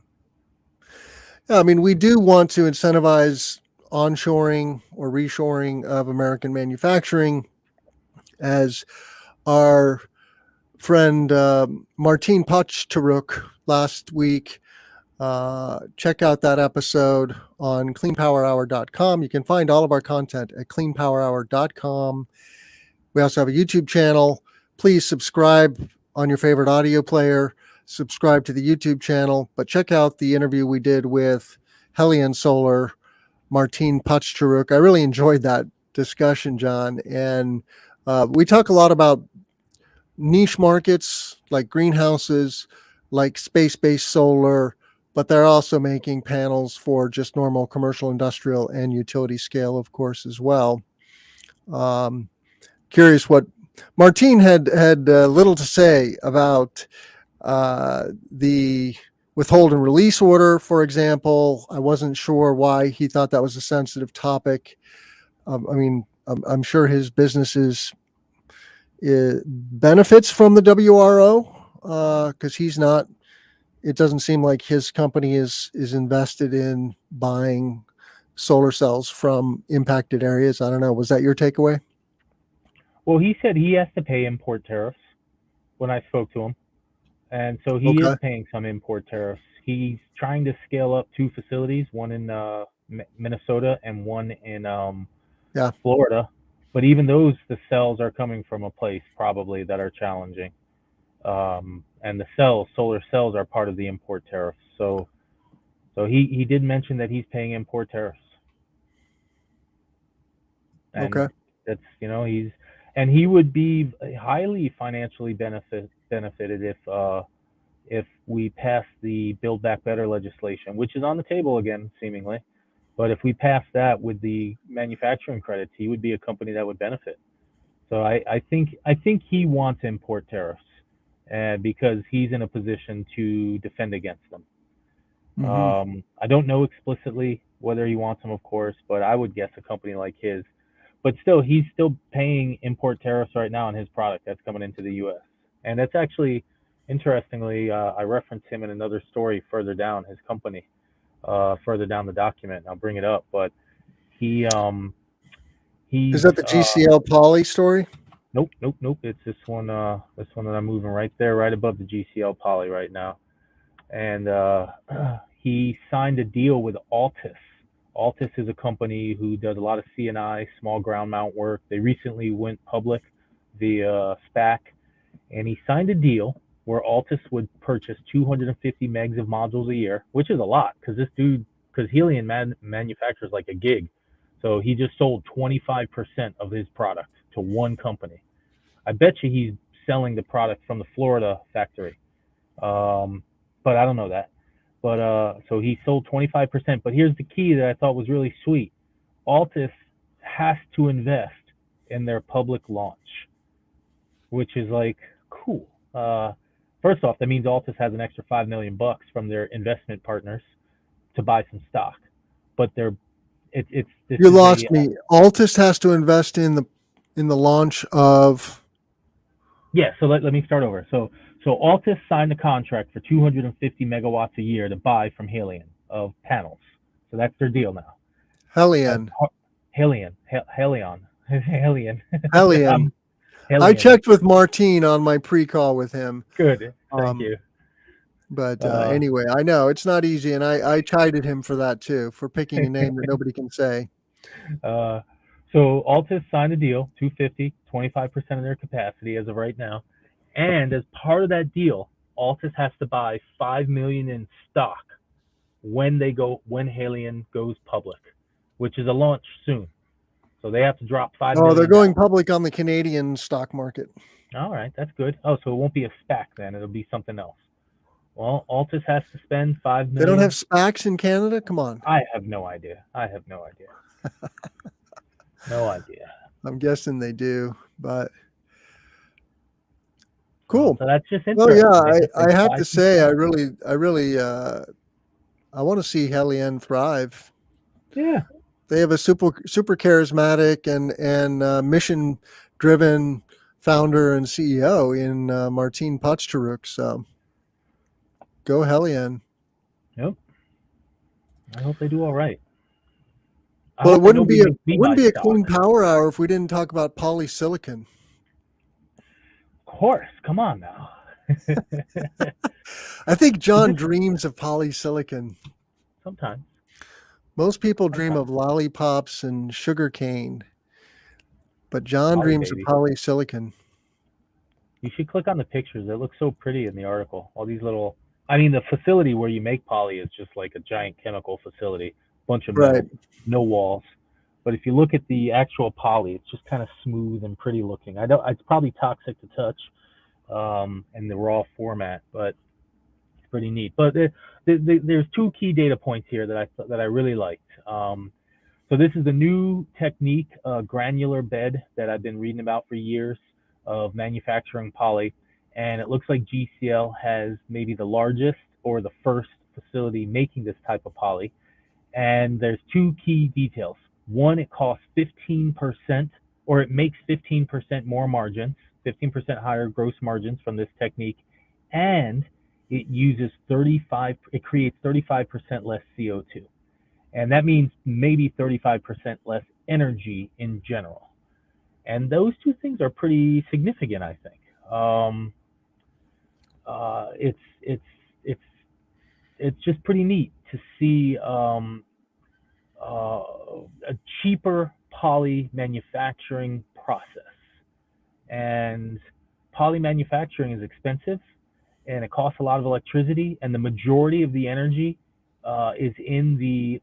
[SPEAKER 2] Yeah, I mean, we do want to incentivize onshoring or reshoring of American manufacturing, as our friend Martin Pochtaruk last week. Check out that episode on cleanpowerhour.com. You can find all of our content at cleanpowerhour.com. We also have a YouTube channel. Please subscribe on your favorite audio player. Subscribe to the YouTube channel, but check out the interview we did with Helion Solar, Martin Pochtaruk. I really enjoyed that discussion, John. And we talk a lot about niche markets like greenhouses, like space-based solar, but they're also making panels for just normal commercial, industrial, and utility scale, of course, as well. Curious what Martine had little to say about the withhold and release order, for example. I wasn't sure why he thought that was a sensitive topic. I mean, I'm sure his business benefits from the WRO because he's not. It doesn't seem like his company is invested in buying solar cells from impacted areas. I don't know. Was that your takeaway?
[SPEAKER 1] Well, he said he has to pay import tariffs when I spoke to him, and so he is
[SPEAKER 2] Okay.
[SPEAKER 1] paying some import tariffs. He's trying to scale up two facilities, one in Minnesota and one in
[SPEAKER 2] Yeah.
[SPEAKER 1] Florida. But even those, the cells are coming from a place probably that are challenging. And the cells, solar cells, are part of the import tariffs. So he did mention that he's paying import tariffs,
[SPEAKER 2] Okay.
[SPEAKER 1] and that's he would be highly financially benefited if we pass the Build Back Better legislation, which is on the table again, seemingly. But if we pass that with the manufacturing credits, he would be a company that would benefit. So I think he wants import tariffs, because he's in a position to defend against them.
[SPEAKER 2] Hmm.
[SPEAKER 1] I don't know explicitly whether he wants them, of course, but I would guess a company like his. But still, he's still paying import tariffs right now on his product that's coming into the U.S. And that's actually, interestingly, I referenced him in another story further down, his company, further down the document. I'll bring it up, but he
[SPEAKER 2] Is
[SPEAKER 1] he's
[SPEAKER 2] that the GCL Poly story?
[SPEAKER 1] nope, nope, nope. It's this one that I'm moving right there, right above the GCL Poly right now. And he signed a deal with Altus. Altus is a company who does a lot of CNI, small ground mount work. They recently went public via SPAC, and he signed a deal where Altus would purchase 250 megs of modules a year, which is a lot because Helion manufactures like a gig. So he just sold 25% of his product to one company. I bet you he's selling the product from the Florida factory. Um, but I don't know that. But so he sold 25%. But here's the key that I thought was really sweet. Altus has to invest in their public launch, which is like cool. First off, that means Altus has an extra 5 million bucks from their investment partners to buy some stock. But it's this
[SPEAKER 2] You
[SPEAKER 1] is a
[SPEAKER 2] lost me. Altus has to invest in the launch of
[SPEAKER 1] yeah. So let me start over. So Altus signed a contract for 250 megawatts a year to buy from Helion of panels. So that's their deal now. As
[SPEAKER 2] Helion.
[SPEAKER 1] Helion, Helion, Helion,
[SPEAKER 2] Helion. I
[SPEAKER 1] Helion.
[SPEAKER 2] checked with Martine on my pre-call with him.
[SPEAKER 1] Good, thank
[SPEAKER 2] Um,
[SPEAKER 1] you.
[SPEAKER 2] but
[SPEAKER 1] Uh,
[SPEAKER 2] anyway, I know it's not easy, and I chided him for that too, for picking a name that nobody can say.
[SPEAKER 1] uh, so Altus signed a deal, 250, 25% of their capacity as of right now, and as part of that deal, Altus has to buy 5 million in stock when Halion goes public, which is a launch soon. So they have to drop five
[SPEAKER 2] Oh, they're
[SPEAKER 1] million down.
[SPEAKER 2] going public on the Canadian stock market.
[SPEAKER 1] All right, that's good. Oh, so it won't be a SPAC then; it'll be something else. Well, Altus has to spend five
[SPEAKER 2] They don't have
[SPEAKER 1] million.
[SPEAKER 2] SPACs in Canada? Come on.
[SPEAKER 1] I have no idea. I have no idea. No idea.
[SPEAKER 2] I'm guessing they do, but
[SPEAKER 1] So
[SPEAKER 2] cool.
[SPEAKER 1] that's just
[SPEAKER 2] Well, yeah,
[SPEAKER 1] interesting. They have to
[SPEAKER 2] I have
[SPEAKER 1] buy
[SPEAKER 2] to
[SPEAKER 1] some
[SPEAKER 2] say,
[SPEAKER 1] stock.
[SPEAKER 2] I really, I want to see Helion thrive.
[SPEAKER 1] Yeah.
[SPEAKER 2] They have a super charismatic and mission driven founder and CEO in Martin Pochtaruk. So go Helion.
[SPEAKER 1] Yep. I hope they do all right. I
[SPEAKER 2] Well, it
[SPEAKER 1] hope that nobody makes me
[SPEAKER 2] wouldn't
[SPEAKER 1] buy
[SPEAKER 2] be a
[SPEAKER 1] stock.
[SPEAKER 2] clean power hour if we didn't talk about polysilicon.
[SPEAKER 1] Of course. Come on now.
[SPEAKER 2] I think
[SPEAKER 1] So
[SPEAKER 2] John
[SPEAKER 1] this
[SPEAKER 2] dreams of polysilicon.
[SPEAKER 1] sometimes,
[SPEAKER 2] Most people dream
[SPEAKER 1] sometimes
[SPEAKER 2] of lollipops and sugar cane, but John
[SPEAKER 1] Molly
[SPEAKER 2] dreams of
[SPEAKER 1] baby.
[SPEAKER 2] polysilicon.
[SPEAKER 1] You should click on the pictures. It looks so pretty in the article. All these little, I mean, the facility where you make poly is just like a giant chemical facility, bunch of
[SPEAKER 2] Right.
[SPEAKER 1] metal, no walls. But if you look at the actual poly, it's just kind of smooth and pretty looking. I don't. It's probably toxic to touch, in the raw format, but it's pretty neat. But there's two key data points here that I really liked. So this is the new technique, granular bed that I've been reading about for years of manufacturing poly, and it looks like GCL has maybe the largest or the first facility making this type of poly. And there's two key details. One, it costs 15%, or it makes 15% more margins, 15% higher gross margins from this technique, and it creates 35% less CO2. And that means maybe 35% less energy in general. And those two things are pretty significant, I think. It's it's it's just pretty neat to see a cheaper poly manufacturing process. And poly manufacturing is expensive, and it costs a lot of electricity, and the majority of the energy is in the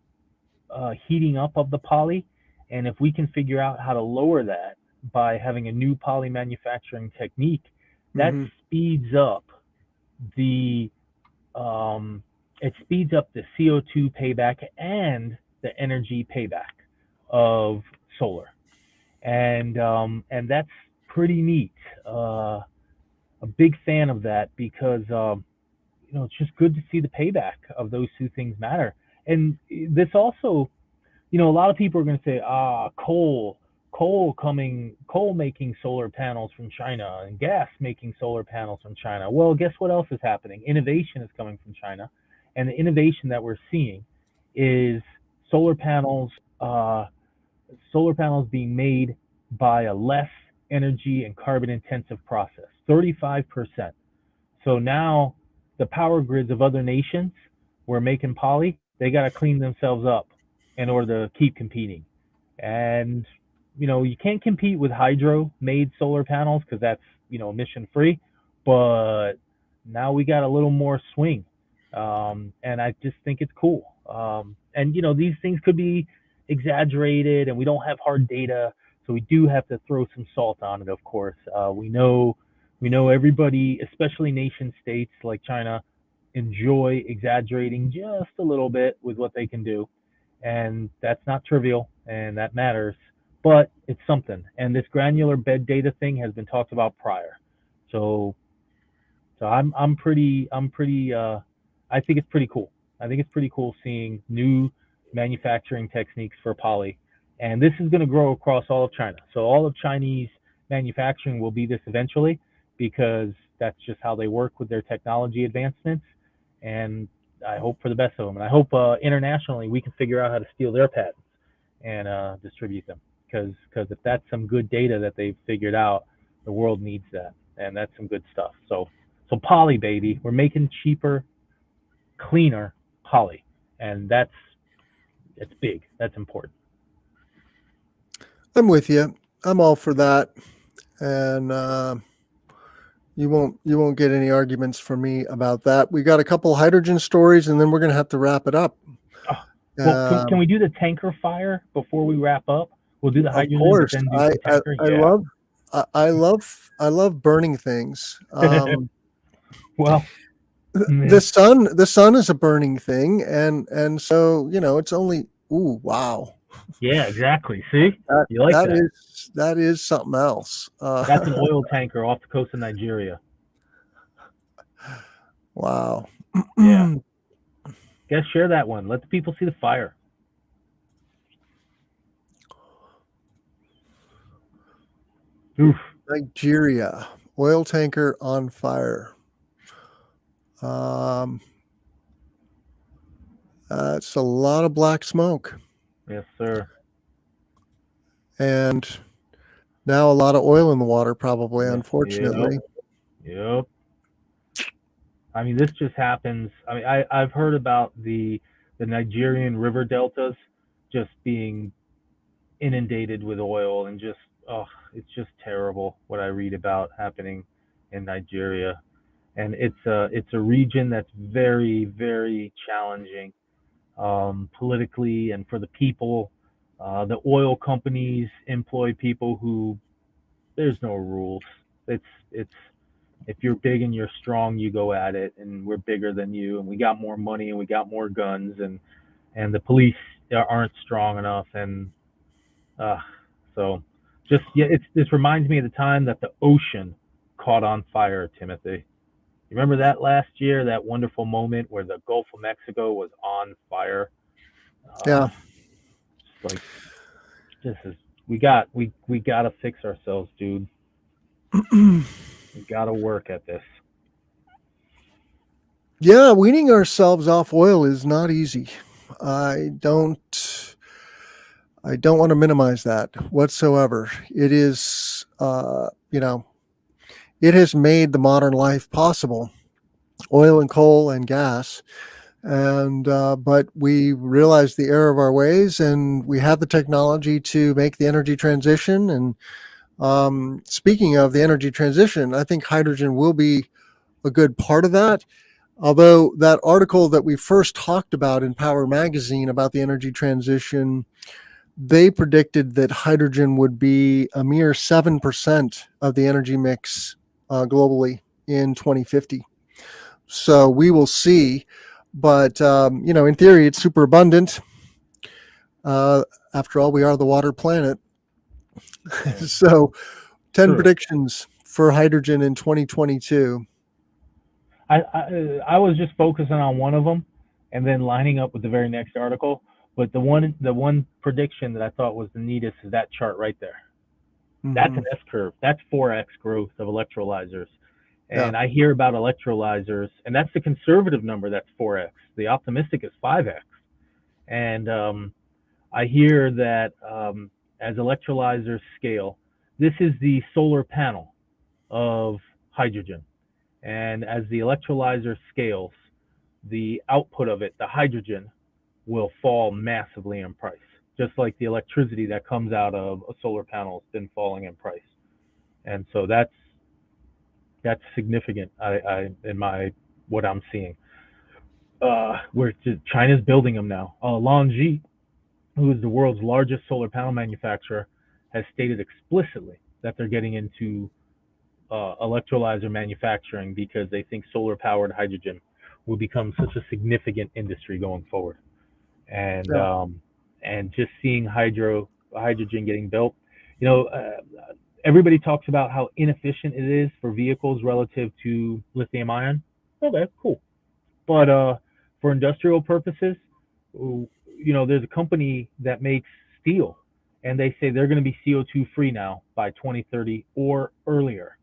[SPEAKER 1] heating up of the poly. And if we can figure out how to lower that by having a new poly manufacturing technique, that
[SPEAKER 2] Hmm.
[SPEAKER 1] speeds up the um, it speeds up the CO2 payback and the energy payback of solar, and that's pretty neat. a big fan of that because it's just good to see the payback of those two things matter. And this also, a lot of people are going to say, coal making solar panels from China and gas making solar panels from China. Well, guess what else is happening? Innovation is coming from China, and the innovation that we're seeing is solar panels, uh, solar panels being made by a less energy and carbon intensive process, 35%. So now the power grids of other nations who are making poly, they got to clean themselves up in order to keep competing. And you can't compete with hydro made solar panels because that's emission free. But now we got a little more swing, and I just think it's cool. And these things could be exaggerated, and we don't have hard data, so we do have to throw some salt on it. Of course, we know everybody, especially nation states like China, enjoy exaggerating just a little bit with what they can do, and that's not trivial, and that matters. But it's something, and this granular bed data thing has been talked about prior. So so I'm pretty I think it's pretty cool. I think it's pretty cool seeing new manufacturing techniques for poly. And this is going to grow across all of China. So all of Chinese manufacturing will be this eventually because that's just how they work with their technology advancements. And I hope for the best of them. And I hope internationally we can figure out how to steal their patents and distribute them. Because if that's some good data that they've figured out, the world needs that. And that's some good stuff. So poly, baby, we're making cheaper, cleaner poly, and that's big. That's important.
[SPEAKER 2] I'm with you. I'm all for that, and you won't get any arguments from me about that. We got a couple hydrogen stories, and then we're going to have to wrap it up.
[SPEAKER 1] Oh, well, can we do the tanker fire before we wrap up? We'll do the
[SPEAKER 2] Of
[SPEAKER 1] hydrogen, but
[SPEAKER 2] course,
[SPEAKER 1] then do
[SPEAKER 2] I
[SPEAKER 1] some
[SPEAKER 2] I,
[SPEAKER 1] tanker.
[SPEAKER 2] I
[SPEAKER 1] Yeah.
[SPEAKER 2] love I love burning things.
[SPEAKER 1] Well, yeah,
[SPEAKER 2] The sun is a burning thing, and so it's only ooh wow
[SPEAKER 1] yeah, exactly. See,
[SPEAKER 2] that
[SPEAKER 1] you like
[SPEAKER 2] that
[SPEAKER 1] that?
[SPEAKER 2] is something else.
[SPEAKER 1] That's an oil tanker off the coast of Nigeria.
[SPEAKER 2] Wow.
[SPEAKER 1] Yeah, guys, share that one. Let the people see the fire. Oof.
[SPEAKER 2] Nigeria, oil tanker on fire. Um, it's a lot of black smoke,
[SPEAKER 1] Yes, sir.
[SPEAKER 2] and now a lot of oil in the water, probably,
[SPEAKER 1] Yeah. Yep.
[SPEAKER 2] unfortunately.
[SPEAKER 1] Yep. I mean, this just happens. I mean, I've heard about the Nigerian river deltas just being inundated with oil and just it's just terrible what I read about happening in Nigeria. And it's a region that's very, very challenging politically and for the people. The oil companies employ people who there's no rules. It's if you're big and you're strong, you go at it, and we're bigger than you, and we got more money and we got more guns, and the police aren't strong enough, and uh, so just yeah, this reminds me of the time that the ocean caught on fire, Timothy. You remember that last year, that wonderful moment where the Gulf of Mexico was on fire?
[SPEAKER 2] Yeah.
[SPEAKER 1] Just like this is we gotta fix ourselves, dude. We gotta work at this.
[SPEAKER 2] Yeah, weaning ourselves off oil is not easy. I don't I don't want to minimize that whatsoever. It is it has made the modern life possible. Oil and coal and gas, and but we realize the error of our ways, and we have the technology to make the energy transition. And speaking of the energy transition, I think hydrogen will be a good part of that. Although that article that we first talked about in Power Magazine about the energy transition, they predicted that hydrogen would be a mere 7% of the energy mix globally in 2050. So we will see. But, in theory, it's super abundant. After all, we are the water planet.
[SPEAKER 1] Yeah,
[SPEAKER 2] So 10
[SPEAKER 1] true.
[SPEAKER 2] predictions for hydrogen in 2022?
[SPEAKER 1] I was just focusing on one of them, and then lining up with the very next article. But the one prediction that I thought was the neatest is that chart right there. That's
[SPEAKER 2] Hmm.
[SPEAKER 1] an S curve. That's 4x growth of electrolyzers.
[SPEAKER 2] Yeah.
[SPEAKER 1] And I hear about electrolyzers, and that's the conservative number. That's 4x. The optimistic is 5x. And I hear that as electrolyzers scale, this is the solar panel of hydrogen. And as the electrolyzer scales, the output of it, the hydrogen, will fall massively in price, just like the electricity that comes out of a solar panel has been falling in price. And so that's significant. In my what I'm seeing, where China's building them now. Longji, who is the world's largest solar panel manufacturer, has stated explicitly that they're getting into electrolyzer manufacturing because they think solar powered hydrogen will become such a significant industry going forward. And
[SPEAKER 2] Yeah.
[SPEAKER 1] just seeing hydrogen getting built, you know, everybody talks about how inefficient it is for vehicles relative to lithium ion. Okay, cool. But for industrial purposes, there's a company that makes steel, and they say they're going to be CO2 free now by 2030 or earlier.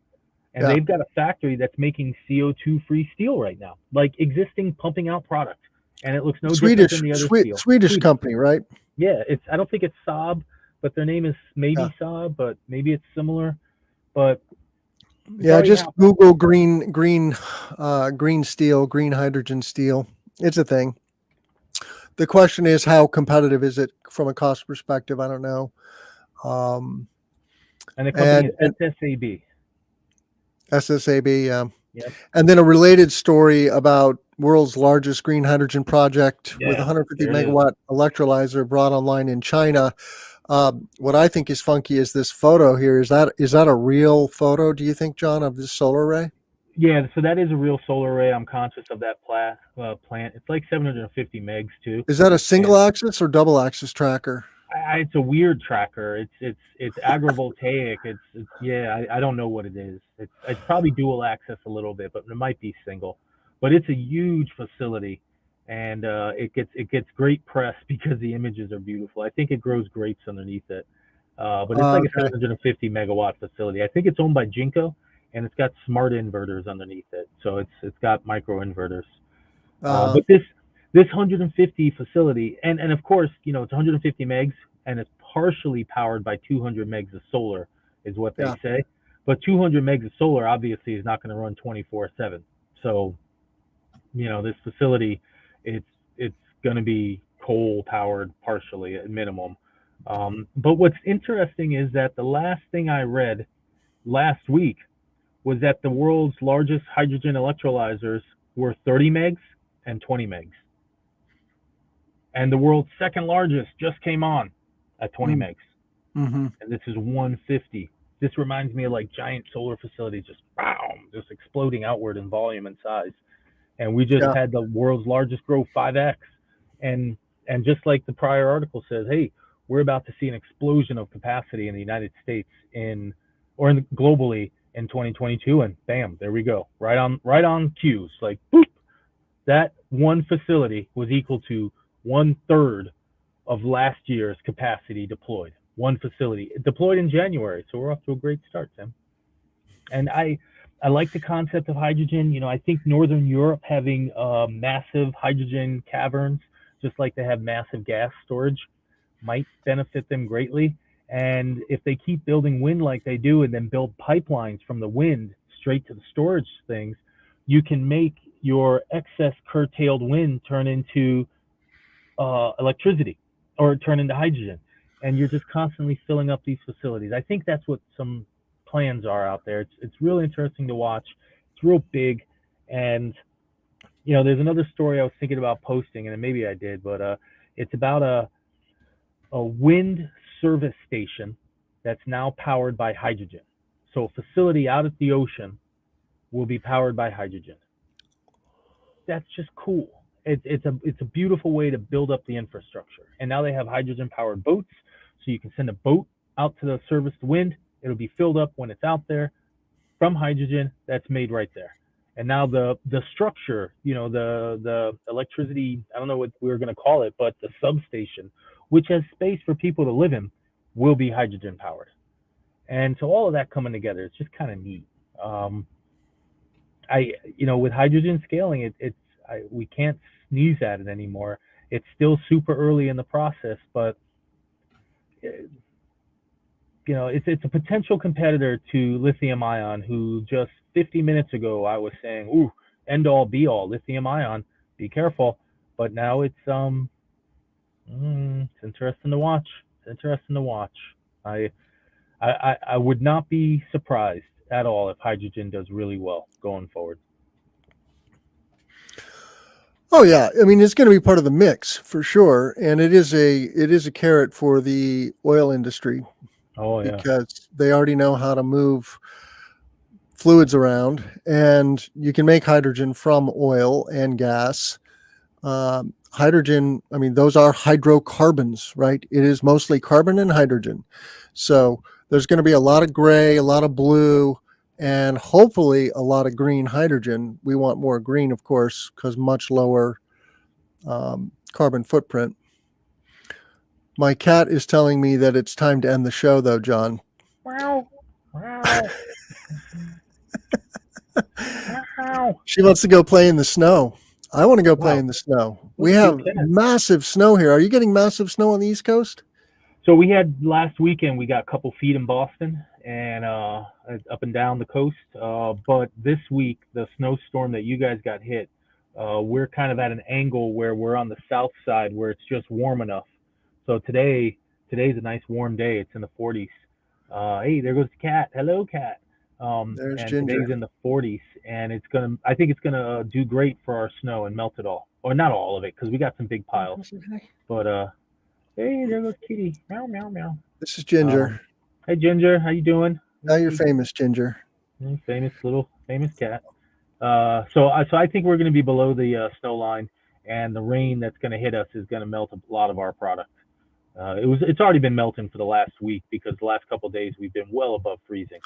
[SPEAKER 1] And
[SPEAKER 2] Yeah.
[SPEAKER 1] they've got a factory that's making CO2 free steel right now, like existing pumping out product. And it looks no different than the other steel.
[SPEAKER 2] Swedish
[SPEAKER 1] Swedish.
[SPEAKER 2] company, right?
[SPEAKER 1] Yeah, I don't think it's Saab, but their name is
[SPEAKER 2] Yeah.
[SPEAKER 1] maybe Saab, but maybe it's similar. But it's
[SPEAKER 2] Yeah.
[SPEAKER 1] already
[SPEAKER 2] Just
[SPEAKER 1] happening.
[SPEAKER 2] Google green steel, green hydrogen steel. It's a thing. The question is, how competitive is it from a cost perspective? I don't know. Um,
[SPEAKER 1] And the company
[SPEAKER 2] and,
[SPEAKER 1] is
[SPEAKER 2] and
[SPEAKER 1] SSAB.
[SPEAKER 2] SSAB.
[SPEAKER 1] Yep.
[SPEAKER 2] And then a related story about world's largest green hydrogen project with
[SPEAKER 1] Yeah,
[SPEAKER 2] 150
[SPEAKER 1] there it is.
[SPEAKER 2] megawatt electrolyzer brought online in China. What I think is funky is this photo here. Is that a real photo? Do you think, John, of this solar array?
[SPEAKER 1] Yeah, so that is a real solar array. I'm conscious of that plant. It's like 750 megs too,
[SPEAKER 2] Is that a
[SPEAKER 1] and
[SPEAKER 2] single axis or double axis tracker?
[SPEAKER 1] it's a weird tracker. It's agrivoltaic. It's yeah. I don't know what it is. It's probably dual access a little bit, but it might be single. But it's a huge facility, and it gets great press because the images are beautiful. I think it grows grapes underneath it. But it's like a
[SPEAKER 2] Okay.
[SPEAKER 1] 750 megawatt facility. I think it's owned by Jinko, and it's got smart inverters underneath it. So it's got micro inverters.
[SPEAKER 2] Uh,
[SPEAKER 1] But this 150 facility, and of course, it's 150 megs, and it's partially powered by 200 megs of solar, is what they
[SPEAKER 2] yeah.
[SPEAKER 1] say. But 200 megs of solar obviously is not going to run 24/7. So this facility, it's it's going to be coal powered partially at minimum. But what's interesting is that the last thing I read last week was that the world's largest hydrogen electrolyzers were 30 megs and 20 megs. And the world's second largest just came on at 20
[SPEAKER 2] Mm,
[SPEAKER 1] megs.
[SPEAKER 2] hmm.
[SPEAKER 1] And this is 150. This reminds me of like giant solar facilities just boom, just exploding outward in volume and size. And we just
[SPEAKER 2] Yeah.
[SPEAKER 1] had the world's largest grow 5x. And just like the prior article says, hey, we're about to see an explosion of capacity in the United States globally in 2022, and bam, there we go, right on cues, like boop, that one facility was equal to 1/3 of last year's capacity deployed. One facility deployed in January, so we're off to a great start, Tim. And I like the concept of hydrogen. I think Northern Europe having massive hydrogen caverns, just like they have massive gas storage, might benefit them greatly. And if they keep building wind like they do, and then build pipelines from the wind straight to the storage things, you can make your excess curtailed wind turn into electricity or turn into hydrogen, and you're just constantly filling up these facilities. I think that's what some plans are out there. It's really interesting to watch. It's real big, and there's another story I was thinking about posting, and maybe I did, but it's about a wind service station that's now powered by hydrogen. So a facility out at the ocean will be powered by hydrogen. That's just cool. It's a beautiful way to build up the infrastructure. And now they have hydrogen powered boats, so you can send a boat out to the service the wind. It'll be filled up when it's out there. from hydrogen that's made right there. And now the structure, the electricity, I don't know what we were going to call it, but the substation, which has space for people to live in, will be hydrogen powered. And so all of that coming together, it's just kind of neat. Um, with hydrogen scaling, we can't sneeze at it anymore. It's still super early in the process, but it's a potential competitor to lithium ion, who just 50 minutes ago I was saying, ooh, end all be all, lithium ion, be careful. But now it's interesting to watch. It's interesting to watch. I would not be surprised at all if hydrogen does really well going forward.
[SPEAKER 2] Oh yeah, I mean it's going to be part of the mix for sure, and it is a carrot for the oil industry.
[SPEAKER 1] Oh yeah,
[SPEAKER 2] because they already know how to move fluids around, and you can make hydrogen from oil and gas. Hydrogen, I mean, those are hydrocarbons, right? It is mostly carbon and hydrogen. So there's going to be a lot of gray, a lot of blue, and hopefully a lot of green hydrogen. We want more green, of course, because much lower carbon footprint. My cat is telling me that it's time to end the show, though, John.
[SPEAKER 1] Wow. Wow. Wow.
[SPEAKER 2] She wants to go play in the snow. I want to go play in the snow. We have massive snow here. Are you getting massive snow on the East Coast?
[SPEAKER 1] So we had last weekend, we got a couple feet in Boston and up and down the coast. But this week, the snowstorm that you guys got hit, we're kind of at an angle where we're on the south side where it's just warm enough. So today's a nice warm day. It's in the 40s. Hey, there goes the cat. Hello, cat.
[SPEAKER 2] There's
[SPEAKER 1] and
[SPEAKER 2] Ginger.
[SPEAKER 1] Today's in the 40s, and I think it's gonna do great for our snow and melt it all, or not all of it, because we got some big piles. But hey, there goes Kitty. Meow meow meow.
[SPEAKER 2] This is Ginger.
[SPEAKER 1] Hey Ginger, how you doing?
[SPEAKER 2] Now you're famous, Ginger.
[SPEAKER 1] Famous cat. So I think we're gonna be below the snow line, and the rain that's gonna hit us is gonna melt a lot of our product. It's already been melting for the last week, because the last couple of days we've been well above freezing.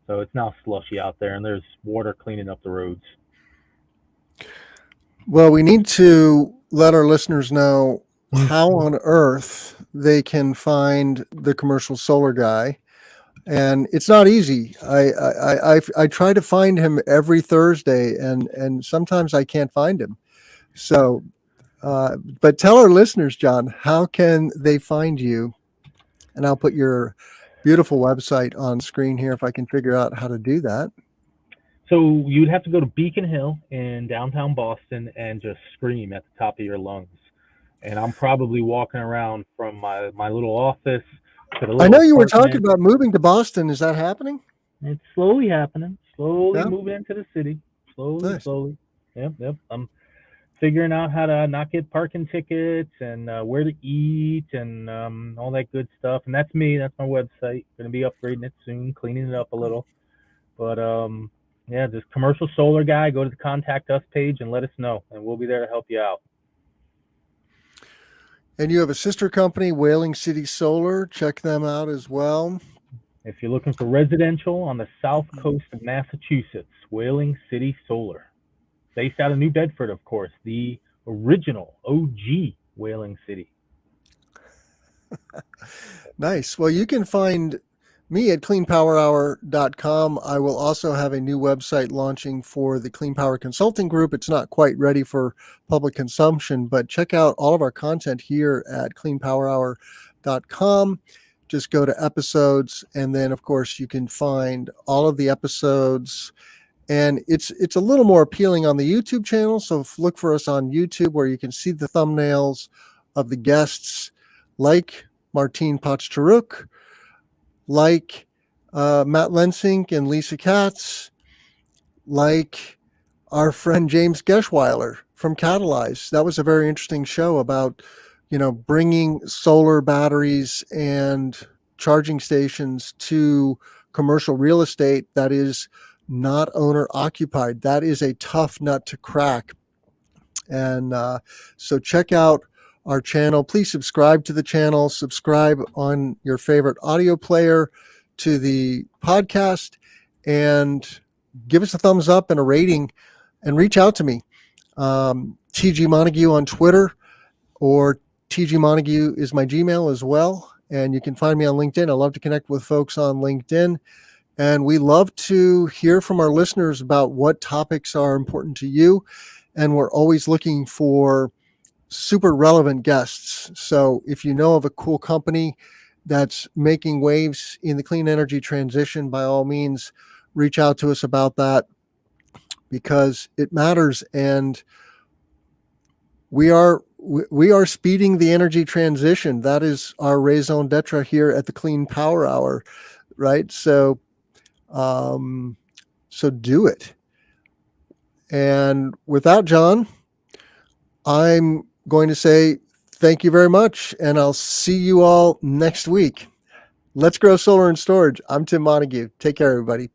[SPEAKER 1] So it's now slushy out there, and there's water cleaning up the roads.
[SPEAKER 2] Well, we need to let our listeners know how on earth they can find the commercial solar guy. And it's not easy. I try to find him every Thursday, and sometimes I can't find him. So, but tell our listeners, John, how can they find you? And I'll put your beautiful website on screen here if I can figure out how to do that.
[SPEAKER 1] So you'd have to go to Beacon Hill in downtown Boston and just scream at the top of your lungs. And I'm probably walking around from my little office to the little
[SPEAKER 2] I know you were
[SPEAKER 1] apartment.
[SPEAKER 2] talking about moving to Boston. Is that happening?
[SPEAKER 1] It's slowly happening. Slowly moving into the city. Slowly. Yep. I'm figuring out how to not get parking tickets and where to eat and all that good stuff. And that's me. That's my website. Going to be upgrading it soon, cleaning it up a little. But just commercial solar guy. Go to the contact us page and let us know, and we'll be there to help you out.
[SPEAKER 2] And you have a sister company, Whaling City Solar. Check them out as well.
[SPEAKER 1] If you're looking for residential on the south coast of Massachusetts, Whaling City Solar. Based out of New Bedford, of course, the original OG Whaling City.
[SPEAKER 2] Nice. Well, you can find me at cleanpowerhour.com. I will also have a new website launching for the Clean Power Consulting Group. It's not quite ready for public consumption, but check out all of our content here at cleanpowerhour.com. Just go to episodes, and then, of course, you can find all of the episodes. And it's a little more appealing on the YouTube channel. So look for us on YouTube, where you can see the thumbnails of the guests like Martine Pochtaruk, like Matt Lensink and Lisa Katz, like our friend James Geschweiler from Catalyze. That was a very interesting show about, bringing solar batteries and charging stations to commercial real estate that is not owner occupied. That is a tough nut to crack. And so check out our channel. Please subscribe to the channel. Subscribe on your favorite audio player to the podcast. and give us a thumbs up and a rating, and reach out to me. TG Montague on Twitter, or TG Montague is my Gmail as well. And you can find me on LinkedIn. I love to connect with folks on LinkedIn. And we love to hear from our listeners about what topics are important to you. And we're always looking for super relevant guests. So if you know of a cool company that's making waves in the clean energy transition, by all means, reach out to us about that, because it matters. And we are speeding the energy transition. That is our raison d'etre here at the Clean Power Hour, right? So do it. And with that, John, I'm going to say thank you very much, and I'll see you all next week. Let's grow solar and storage. I'm Tim Montague. Take care, everybody.